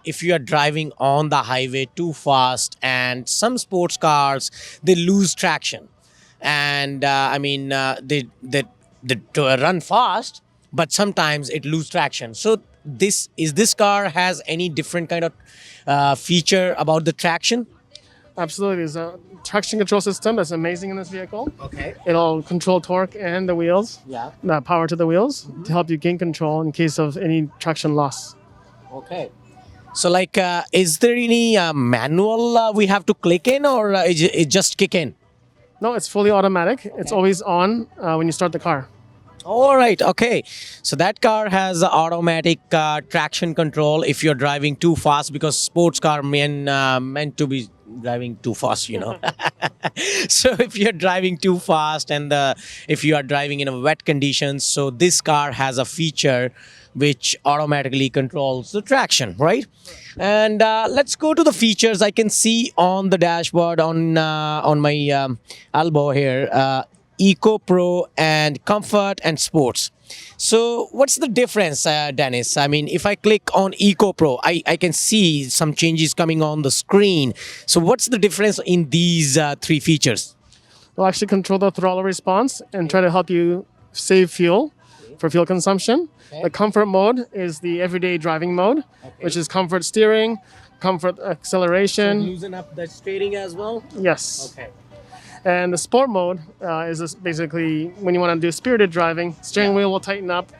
if you are driving on the highway too fast, and some sports cars, they lose traction. And they run fast, but sometimes it lose traction. So this car has any different kind of feature about the traction? Absolutely. There's a traction control system that's amazing in this vehicle. Okay. It'll control torque and the wheels, Yeah. the power to the wheels, to help you gain control in case of any traction loss. Okay. So like, is there any manual we have to click in, or it just kick in? No, it's fully automatic. It's always on when you start the car. All right. Okay. So that car has automatic traction control if you're driving too fast, because sports car meant to be driving too fast, you know. So if you're driving too fast, and if you are driving in a wet conditions, so this car has a feature which automatically controls the traction, right? And let's go to the features. I can see on the dashboard on my elbow here, Eco Pro and Comfort and Sports. So what's the difference, Dennis? I mean, if I click on Eco Pro, I can see some changes coming on the screen. So what's the difference in these three features? It'll actually control the throttle response and try to help you save fuel for fuel consumption. Okay. The comfort mode is the everyday driving mode, which is comfort steering, comfort acceleration. Loosen up the steering as well? Yes. Okay. And the sport mode is just basically when you want to do spirited driving, steering wheel will tighten up,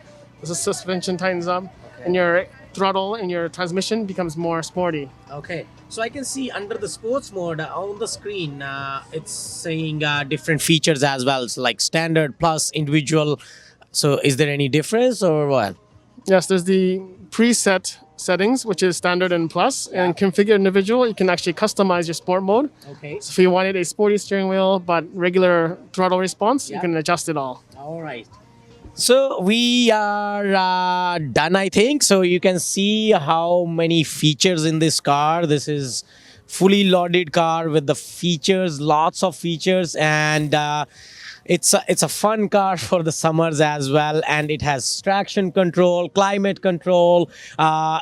the suspension tightens up, and your throttle and your transmission becomes more sporty. Okay, so I can see under the sports mode on the screen, it's saying different features as well. So like standard, plus, individual, So is there any difference or what? Yes, there's the preset settings, which is standard and plus, and configure individual. You can actually customize your sport mode. Okay. So if you wanted a sporty steering wheel but regular throttle response, you can adjust it all. All right. So we are done, I think. So you can see how many features in this car. This is fully loaded car with the features, lots of features, and it's a fun car for the summers as well. And it has traction control, climate control.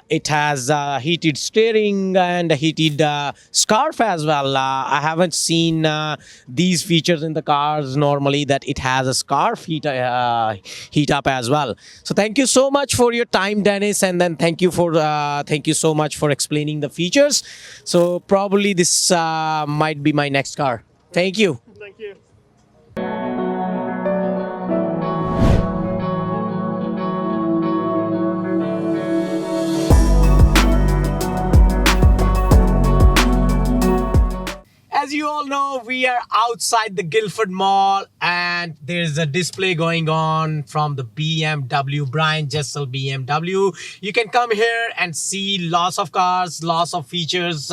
It has heated steering and a heated scarf as well. I haven't seen these features in the cars normally, that it has a scarf heat up as well. So thank you so much for your time, Dennis, and then thank you so much for explaining the features. So probably this might be my next car. Thank you. Thank you. As you all know, we are outside the Guildford Mall and there's a display going on from the BMW, Brian Jessel BMW. You can come here and see lots of cars, lots of features.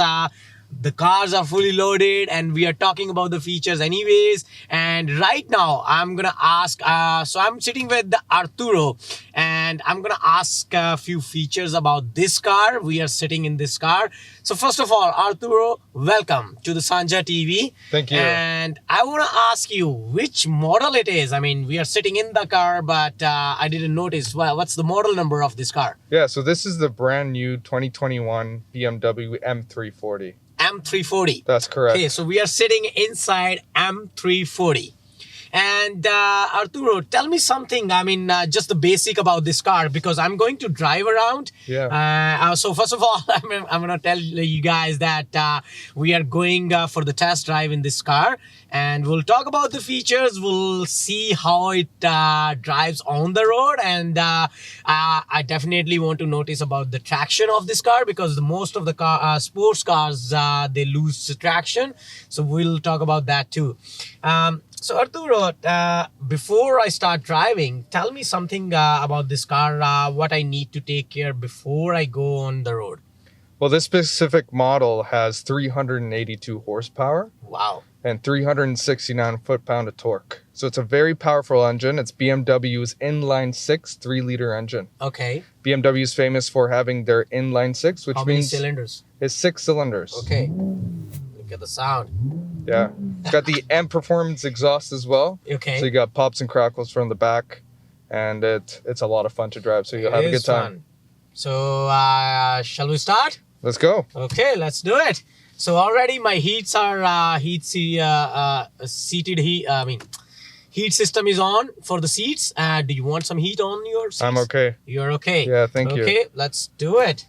The cars are fully loaded and we are talking about the features anyways. And right now I'm gonna ask, so I'm sitting with Arturo and I'm gonna ask a few features about this car. We are sitting in this car. So first of all, Arturo, welcome to the Sanjha TV. Thank you. And I want to ask you which model it is. I mean, we are sitting in the car, but I didn't notice. Well, what's the model number of this car? Yeah, so this is the brand new 2021 BMW M340. M340. That's correct. Okay, so we are sitting inside M340. And Arturo, tell me something, I mean, just the basic about this car, because I'm going to drive around. Yeah. So first of all, I'm going to tell you guys that we are going for the test drive in this car. And we'll talk about the features. We'll see how it drives on the road. And I definitely want to notice about the traction of this car, because most of the sports cars, they lose traction. So we'll talk about that too. So Arturo, before I start driving, tell me something about this car, what I need to take care before I go on the road. Well, this specific model has 382 horsepower. Wow. And 369 foot-pound of torque. So it's a very powerful engine. It's BMW's inline-six 3-liter engine. Okay. BMW is famous for having their inline-six, which How many means cylinders? it's 6 cylinders. Okay. Look at the sound. Yeah. It's got the M Performance exhaust as well. Okay. So you got pops and crackles from the back, and it's a lot of fun to drive. So you'll have a good time. Fun. So shall we start? Let's go. Okay, let's do it. So already my heats are heat system is on for the seats. Do you want some heat on your seats? I'm okay. You're okay. Yeah, thank you. Okay, let's do it.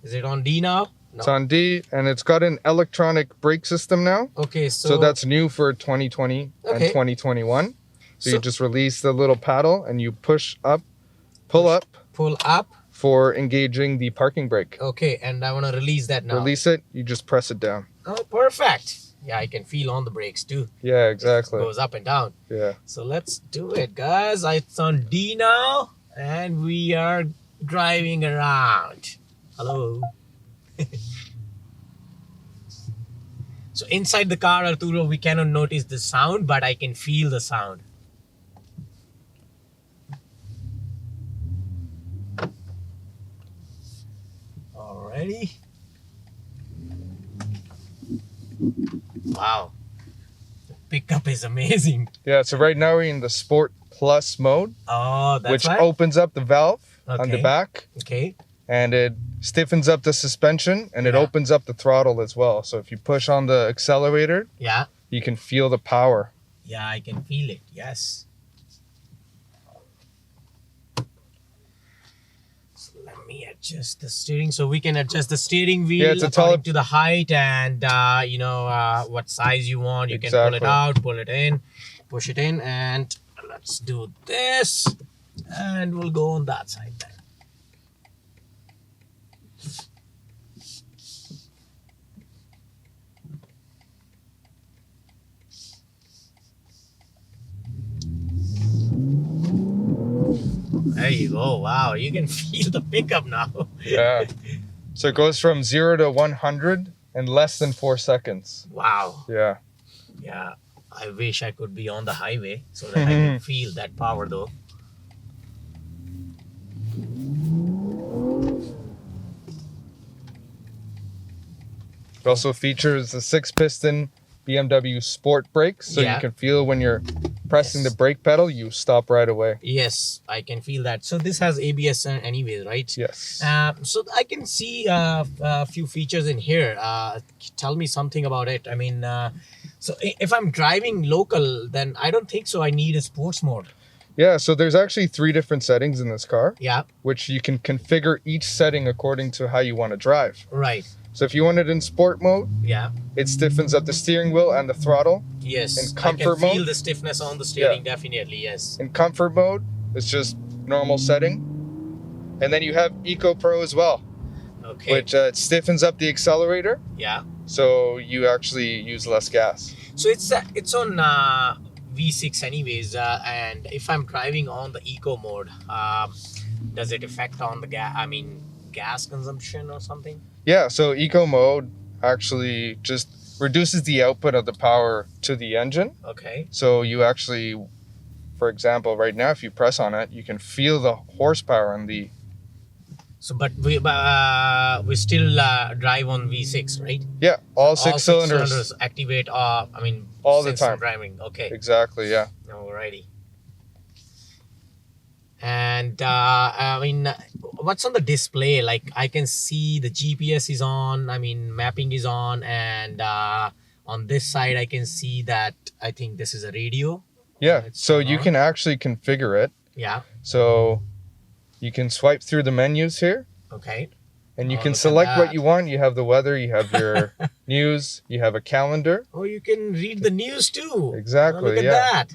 Is it on D now? No. It's on D, and it's got an electronic brake system now. Okay, So that's new for 2020 and 2021. So you just release the little paddle and you pull up for engaging the parking brake. Okay, and I want to release that now. Release it, you just press it down. Oh, perfect. Yeah, I can feel on the brakes too. Yeah, exactly. It goes up and down. Yeah. So let's do it, guys. It's on D now, and we are driving around. Hello. So inside the car, Arturo, we cannot notice the sound, but I can feel the sound. Alrighty. Wow. The pickup is amazing. Yeah, so right now we're in the Sport Plus mode. Oh, that's which right. opens up the valve on the back. Okay. And it stiffens up the suspension, and it opens up the throttle as well. So if you push on the accelerator, you can feel the power. Yeah, I can feel it. Yes. So let me adjust the steering. So we can adjust the steering wheel according to the height and what size you want. You can pull it out, pull it in, push it in, and let's do this, and we'll go on that side then. There you go. Wow, you can feel the pickup now. Yeah. So it goes from 0 to 100 in less than 4 seconds. Wow. Yeah. Yeah. I wish I could be on the highway so that I can feel that power though. It also features the 6-piston BMW Sport brakes, so Yeah. you can feel when you're pressing the brake pedal, you stop right away. Yes, I can feel that. So this has ABS anyways, right? Yes. So I can see a few features in here. Tell me something about it. I mean, so if I'm driving local, then I don't think so I need a sports mode. Yeah, so there's actually 3 different settings in this car, Yeah, which you can configure each setting according to how you want to drive. right. So if you want it in sport mode, Yeah, it stiffens up the steering wheel and the throttle. yes. In I comfort can feel mode? the stiffness on the steering, definitely, yes. In comfort mode, it's just normal setting. And then you have Eco Pro as well, Okay, which it stiffens up the accelerator, yeah. so you actually use less gas. So it's on V6 anyways, and if I'm driving on the eco mode, does it affect on the gas consumption or something? Yeah, so Eco mode actually just reduces the output of the power to the engine. Okay. So you actually, for example, right now, if you press on it, you can feel the horsepower in the... So, but we still drive on V6, right? Yeah, all six cylinders. Activate. All the since I'm time. driving. Okay. Exactly, yeah. Alrighty. And what's on the display? Like I can see the GPS is on. Mapping is on, and on this side I can see that I think this is a radio. Yeah, It's so you on. can actually configure it. Yeah. So you can swipe through the menus here, Okay. and you Oh, can look at select what that. you want. You have the weather, you have your news, you have a calendar, Oh, you can read the news too. Exactly, Oh, look at yeah. that.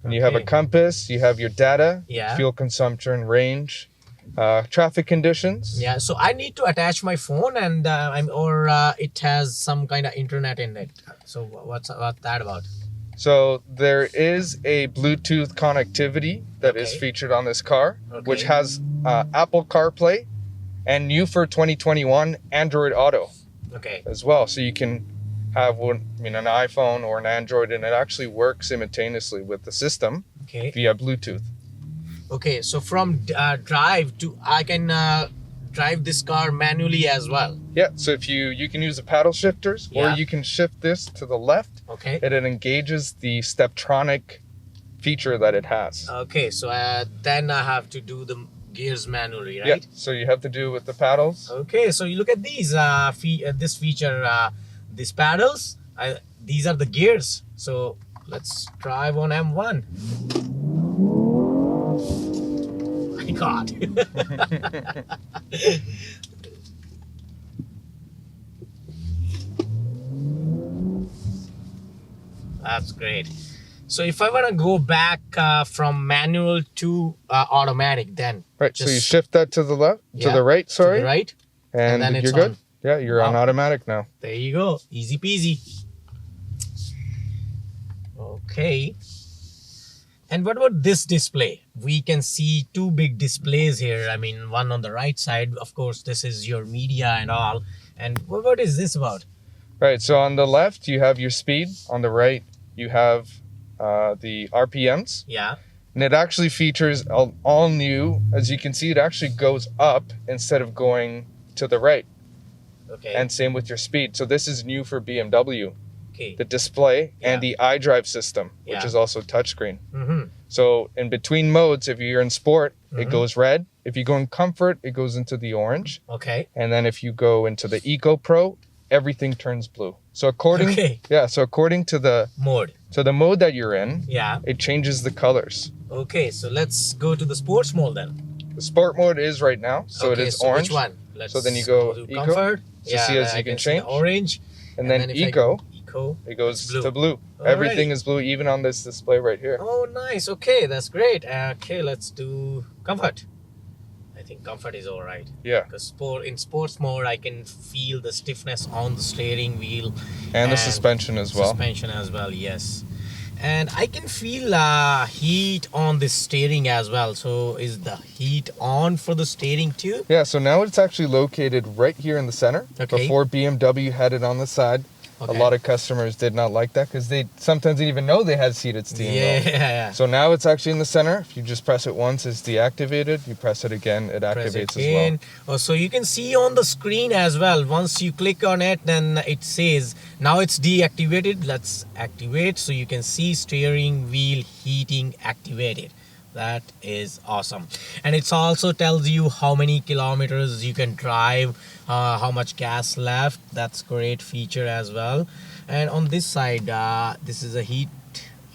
and you have a Okay. compass, you have your data, Yeah. fuel consumption, range, traffic conditions. Yeah. So I need to attach my phone, and it has some kind of internet in it. So what's that about? So there is a Bluetooth connectivity that is Okay. featured on this car, which Okay. has Apple CarPlay and new for 2021 Android Auto Okay. as well. So you can have an iPhone or an Android, and it actually works simultaneously with the system Okay. via Bluetooth. Okay. So from drive to I can drive this car manually as well. Yeah, so if you can use the paddle shifters, or Yeah. you can shift this to the left, Okay. and it engages the Steptronic feature that it has. Okay. So then I have to do the gears manually, Yeah, right? so you have to do it with the paddles. Okay. So you look at these this feature, these paddles. These are the gears. So let's drive on M1. My God. That's great. So if I want to go back from manual to automatic, then Right, so you just shift that to the left, to Yeah, the right, to sorry, the right, and then it's you're good. on. Yeah, you're on Wow. automatic now. There you go. Easy peasy. Okay. And what about this display? We can see 2 big displays here. One on the right side. Of course, this is your media and all. And what is this about? Right, so on the left, you have your speed. On the right, you have the RPMs. Yeah. And it actually features all new. As you can see, it actually goes up instead of going to the right. Okay. And same with your speed. So this is new for BMW. okay. The display and Yeah. the iDrive system, which Yeah. is also touchscreen. Mm-hmm. So in between modes, if you're in sport, Mhm. it goes red. If you go in comfort, it goes into the orange. Okay. And then if you go into the Eco Pro, everything turns blue. So according Okay. according to the mode that you're in, Yeah. it changes the colors. Okay. So let's go to the sports mode then. The sport mode is right now, so okay, it is so orange. Which one? Let's So then you go to Eco. comfort. So see as then you I can see the change. orange. And then if I Eco, go Eco. it goes blue. to blue. Alrighty. Everything is blue, even on this display right here. Oh, nice. Okay, that's great. Okay, let's do comfort. I think comfort is all right. Yeah. Because in sports mode, I can feel the stiffness on the steering wheel And the suspension as well. Suspension as well, yes. And I can feel heat on the steering as well. So is the heat on for the steering too? Yeah, so now it's actually located right here in the center. Okay. Before BMW had it on the side. Okay. A lot of customers did not like that because they sometimes didn't even know they had seated steering wheel. Yeah. So now it's actually in the center. If you just press it once, it's deactivated. You press it again, it Press activates it as well. in. Oh, so you can see on the screen as well. Once you click on it, then it says now it's deactivated. Let's activate. So you can see steering wheel heating activated. That is awesome. And it also tells you how many kilometers you can drive, how much gas left. That's great feature as well. And on this side, this is a heat.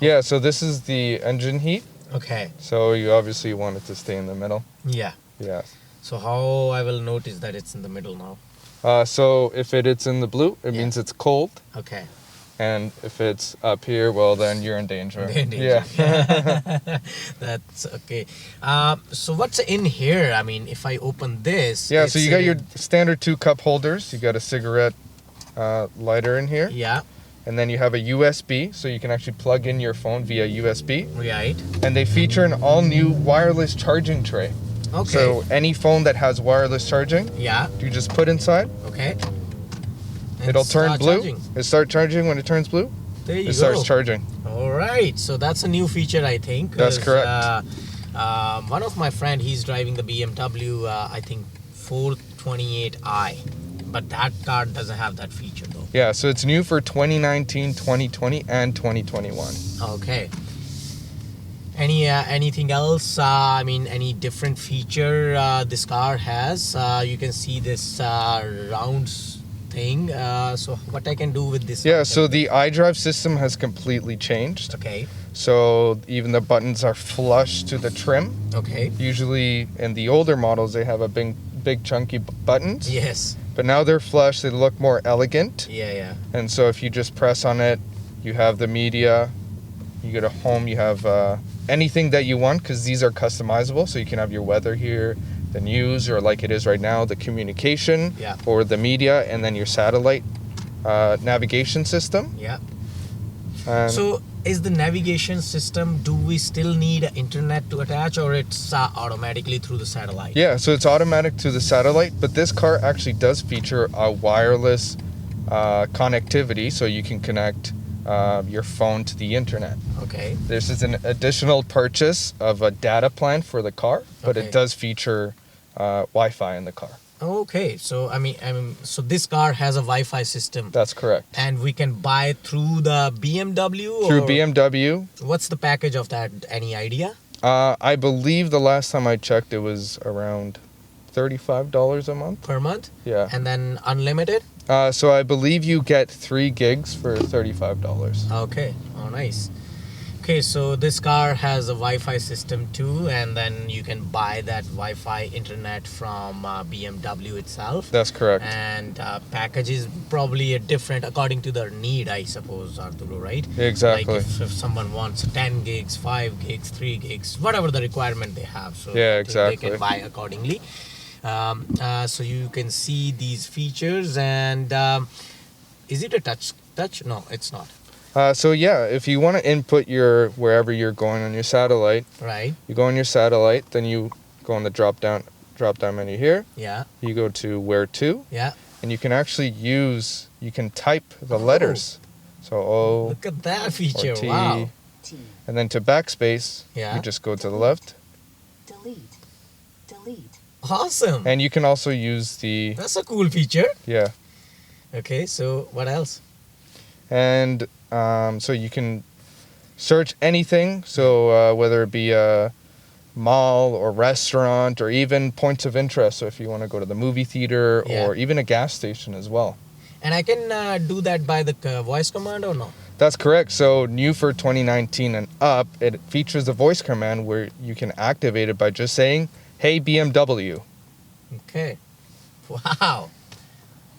Yeah, so this is the engine heat. Okay. So you obviously want it to stay in the middle. Yeah. Yeah. So how I will notice that it's in the middle now? So if it's in the blue, it Yeah. means it's cold. Okay. And if it's up here, well, then you're in danger. In danger. Yeah. That's okay. So what's in here? I mean, if I open this. Yeah, so it's you got your in- standard 2 cup holders. You got a cigarette lighter in here. Yeah, And then you have a USB, so you can actually plug in your phone via USB. right. And they feature an all-new wireless charging tray. Okay. So any phone that has wireless charging, Yeah, you just put inside. okay. And It'll turn start blue. charging. It starts charging when it turns blue. There you It go. starts charging. All right. So that's a new feature, I think. That's 'cause, correct. One of my friend, he's driving the BMW, I think 428i. But that car doesn't have that feature though. Yeah, so it's new for 2019, 2020, and 2021. Okay. Anything else? I mean, any different feature this car has? You can see this round thing. So what I can do with this? Yeah, so the iDrive system has completely changed. Okay. So even the buttons are flush to the trim. Okay. Usually in the older models, they have a big chunky buttons. Yes. But now they're flush. They look more elegant. Yeah. And so if you just press on it, you have the media. You go to home, you have anything that you want because these are customizable. So you can have your weather here, the news, or like it is right now, the communication, Yeah. or the media, and then your satellite navigation system. Yeah. And So is the navigation system, do we still need internet to attach, or it's automatically through the satellite? yeah, so it's automatic to the satellite, but this car actually does feature a wireless connectivity, so you can connect your phone to the internet. Okay. This is an additional purchase of a data plan for the car, but Okay. it does feature Wi-Fi in the car. Okay. So I mean, so this car has a Wi-Fi system, That's correct. and we can buy it through the BMW. Through or BMW, What's the package of that? Any idea? I believe the last time I checked, it was around $35 a month. Per month? Yeah. And then unlimited? So I believe you get 3 gigs for $35. Okay. Oh, nice. Okay, so this car has a Wi-Fi system too, and then you can buy that Wi-Fi internet from BMW itself. That's correct. And package is probably a different according to their need, I suppose, Arturo, right? Exactly. Like if someone wants 10 gigs, 5 gigs, 3 gigs, whatever the requirement they have. So Yeah, I think exactly. they can buy accordingly. So you can see these features, and is it a touch? No, it's not. So yeah, if you want to input your wherever you're going on your satellite, Right? you go on your satellite, then you go on the drop down menu here. Yeah. You go to where to, Yeah. and you can actually you can type the letters. So O Look at that feature. or T, Wow. and then to backspace, Yeah. you just go to the left, Delete. Awesome. and you can also use the That's a cool feature. yeah, Okay, so what else? and so you can search anything. So whether it be a mall or restaurant or even points of interest. So if you want to go to the movie theater Yeah. or even a gas station as well. And I can do that by the voice command or no? That's correct. So new for 2019 and up, it features a voice command where you can activate it by just saying, "Hey BMW." Okay. Wow.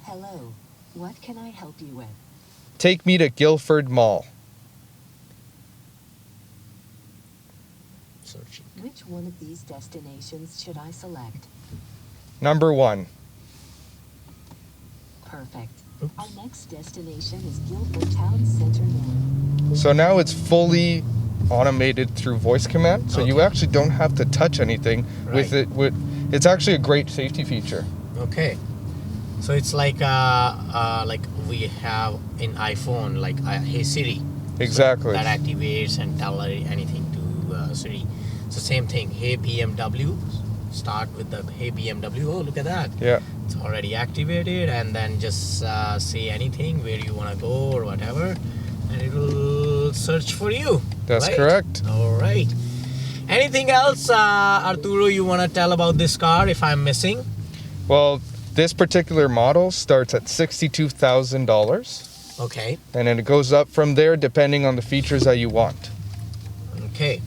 Hello. What can I help you with? Take me to Guilford Mall. Searching. Which one of these destinations should I select? Number 1. Perfect. Oops. Our next destination is Guilford Town Center Mall. So now it's fully automated through voice command. So you actually don't have to touch anything with it. It's actually a great safety feature. Okay. So it's like we have in iPhone, like Hey Siri. Exactly. So that activates and tell anything to Siri. So same thing. Hey BMW. Start with the Hey BMW. Oh, look at that. Yeah. It's already activated, and then just say anything where you want to go or whatever, and it will search for you. That's right? correct. All right. Anything else, Arturo, you want to tell about this car if I'm missing? Well, this particular model starts at $62,000. Okay. And then it goes up from there depending on the features that you want. Okay.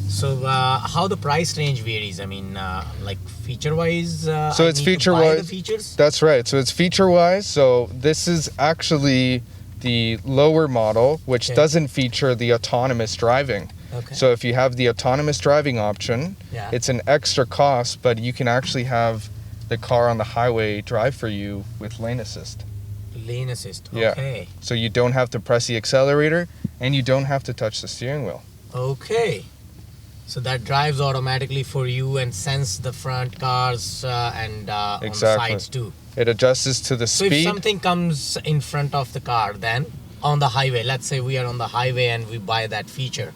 So how the price range varies? I mean, like feature-wise. So it's feature-wise. The features. That's right. So it's feature-wise. So this is actually the lower model, which doesn't feature the autonomous driving. Okay. So if you have the autonomous driving option, it's an extra cost, but you can actually have the car on the highway drive for you with lane assist. Lane assist. Yeah. Okay. So you don't have to press the accelerator and you don't have to touch the steering wheel. Okay. So that drives automatically for you and sends the front cars and on the sides too. It adjusts to the So speed. if something comes in front of the car, then on the highway, let's say we are on the highway and we buy that feature,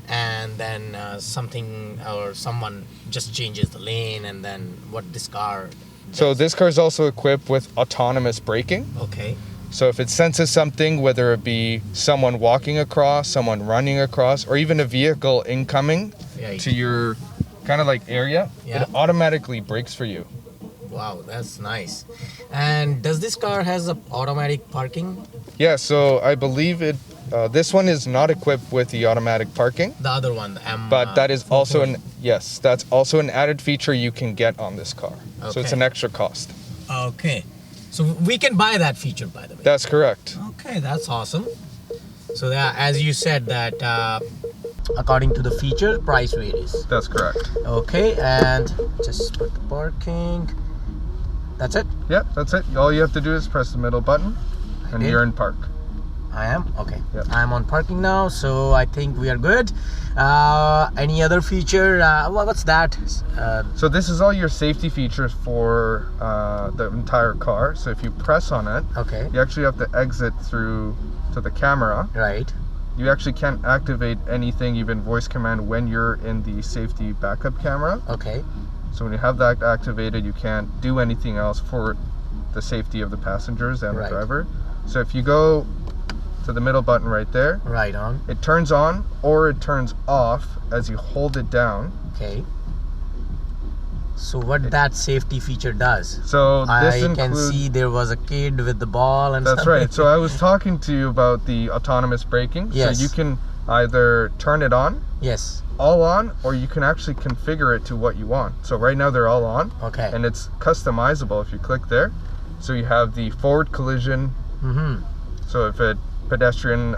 and then something or someone just changes the lane, and then what this car does. So this car is also equipped with autonomous braking. Okay. So if it senses something, whether it be someone walking across, someone running across, or even a vehicle incoming to your kind of like area, it automatically brakes for you. Wow, that's nice. And does this car has a automatic parking? Yeah, so I believe it. This one is not equipped with the automatic parking. The other one, the M. But that is also that's also an added feature you can get on this car. Okay. So it's an extra cost. Okay. So we can buy that feature, by the way. That's correct. Okay, that's awesome. So that, as you said, that according to the feature, price varies. That's correct. Okay, and just put the parking. That's it? Yep, that's it. All you have to do is press the middle button, and you're in park. I am? Okay. Yep. I'm on parking now, so I think we are good. Any other feature? What's that? So this is all your safety features for the entire car. So if you press on it, you actually have to exit through to the camera. Right. You actually can't activate anything, even voice command, when you're in the safety backup camera. Okay. So when you have that activated, you can't do anything else for the safety of the passengers and the driver. So if you go to the middle button right there, right on, it turns on or it turns off as you hold it down. Okay. So what that safety feature does? So this I can see there was a kid with the ball and that's something. right. So I was talking to you about the autonomous braking. Yes. So you can either turn it on. Yes. All on, or you can actually configure it to what you want. So right now they're all on. Okay. And it's customizable if you click there. So you have the forward collision. So if it pedestrian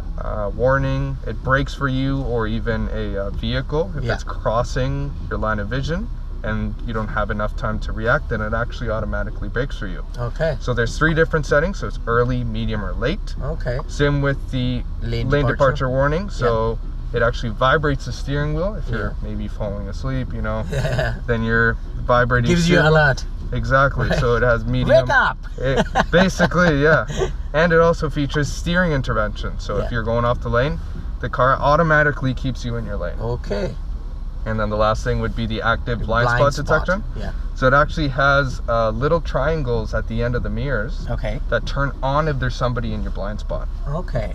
warning, it brakes for you, or even a vehicle if it's crossing your line of vision and you don't have enough time to react, then it actually automatically brakes for you. Okay. So there's 3 different settings. So it's early, medium, or late. Okay. Same with the lane departure warning. So it actually vibrates the steering wheel if you're maybe falling asleep, you know. Then you're vibrating. Gives you an alert. Exactly. So it has medium. Wake up! Basically, yeah. And it also features steering intervention. So if you're going off the lane, the car automatically keeps you in your lane. Okay. And then the last thing would be the active blind spot detection. Yeah. So it actually has little triangles at the end of the mirrors that turn on if there's somebody in your blind spot. Okay.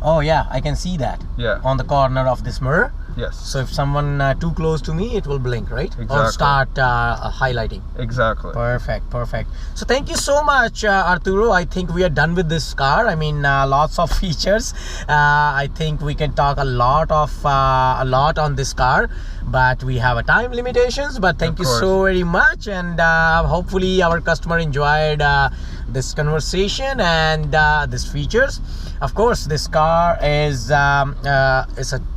Oh yeah, I can see that. Yeah. On the corner of this mirror. Yes. So if someone too close to me, it will blink, right? Exactly. Or start highlighting. Exactly. Perfect, perfect. So thank you so much, Arturo. I think we are done with this car. I mean, lots of features. I think we can talk a lot on this car, but we have a time limitations. But thank you so very much, and hopefully our customer enjoyed this conversation and these features. Of course, this car is a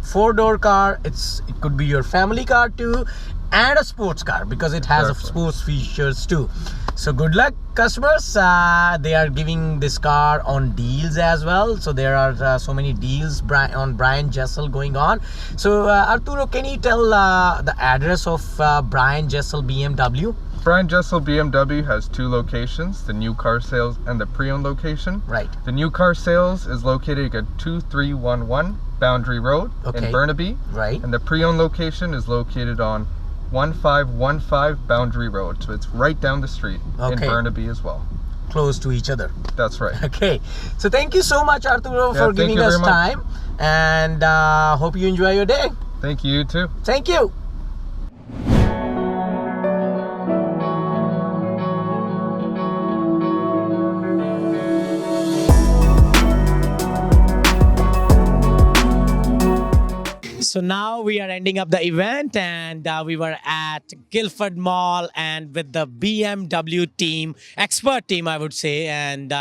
4-door car. It could be your family car too, and a sports car because it has a sports features too. So good luck, customers. They are giving this car on deals as well. So there are so many deals on Brian Jessel going on. So Arturo, can you tell the address of Brian Jessel BMW? Brian Jessel BMW has 2 locations, the new car sales and the pre-owned location. Right. The new car sales is located at 2311 Boundary Road in Burnaby. Right. And the pre-owned location is located on 1515 Boundary Road. So it's right down the street in Burnaby as well. Close to each other. That's right. Okay. So thank you so much, Arturo, for giving us time. And hope you enjoy your day. Thank you, too. Thank you. So now we are ending up the event, and we were at Guildford Mall and with the BMW team, expert team, I would say. And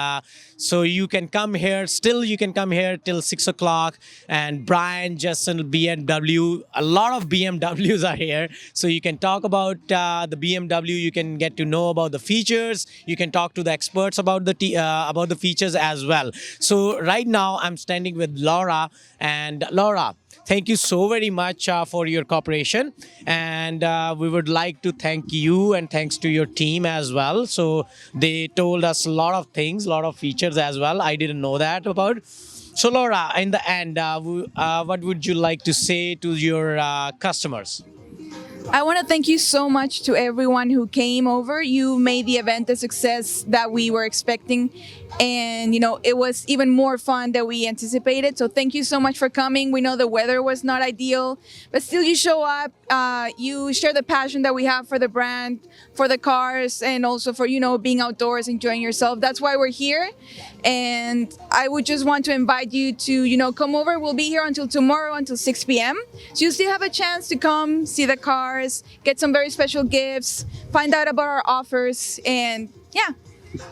so you can come here, you can come here till 6 o'clock. And Brian, Jessel, BMW, a lot of BMWs are here. So you can talk about the BMW, you can get to know about the features, you can talk to the experts about the features as well. So right now I'm standing with Laura, and Laura, thank you so very much for your cooperation, and we would like to thank you and thanks to your team as well. So they told us a lot of things, a lot of features as well. I didn't know that about. So Laura, in the end, what would you like to say to your customers? I want to thank you so much to everyone who came over. You made the event the success that we were expecting. And, you know, it was even more fun than we anticipated. So thank you so much for coming. We know the weather was not ideal, but still you show up. You share the passion that we have for the brand, for the cars, and also for, you know, being outdoors, enjoying yourself. That's why we're here. And I would just want to invite you to, you know, come over. We'll be here until tomorrow, until 6 p.m. So you still have a chance to come, see the cars, get some very special gifts, find out about our offers, and yeah.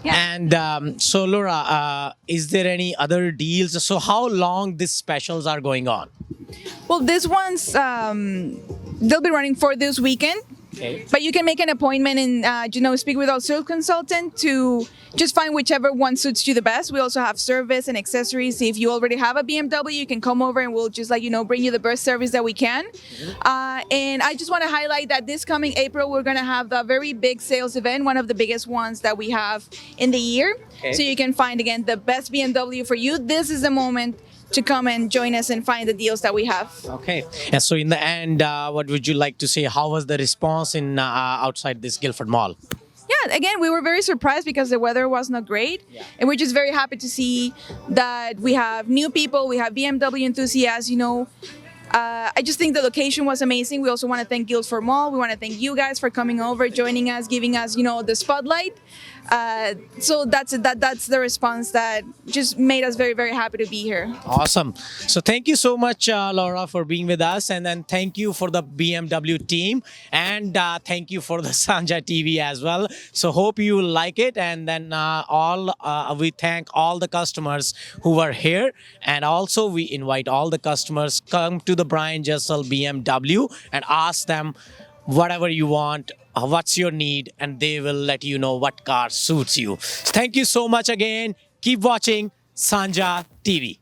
And so Laura, is there any other deals? So how long these specials are going on? Well, these ones, they'll be running for this weekend. Okay. But you can make an appointment and, you know, speak with our sales consultant to just find whichever one suits you the best. We also have service and accessories. If you already have a BMW, you can come over and we'll just, like, you know, bring you the best service that we can. And I just want to highlight that this coming April, we're going to have the very big sales event, one of the biggest ones that we have in the year. Okay. So you can find, again, the best BMW for you. This is the moment to come and join us and find the deals that we have. Okay. And so in the end, what would you like to say? How was the response in outside this Guildford Mall? Yeah, again, we were very surprised because the weather was not great. Yeah. And we're just very happy to see that we have new people, we have BMW enthusiasts, you know. I just think the location was amazing. We also want to thank Guildford Mall. We want to thank you guys for coming over, joining us, giving us, you know, the spotlight. So that's the response that just made us very, very happy to be here. Awesome. So thank you so much, Laura, for being with us. And then thank you for the BMW team. And thank you for the Sanjha TV as well. So hope you like it. And then we thank all the customers who were here. And also we invite all the customers, come to the Brian Jessel BMW and ask them whatever you want, what's your need, and they will let you know what car suits you. Thank you so much again. Keep watching Sanjha TV.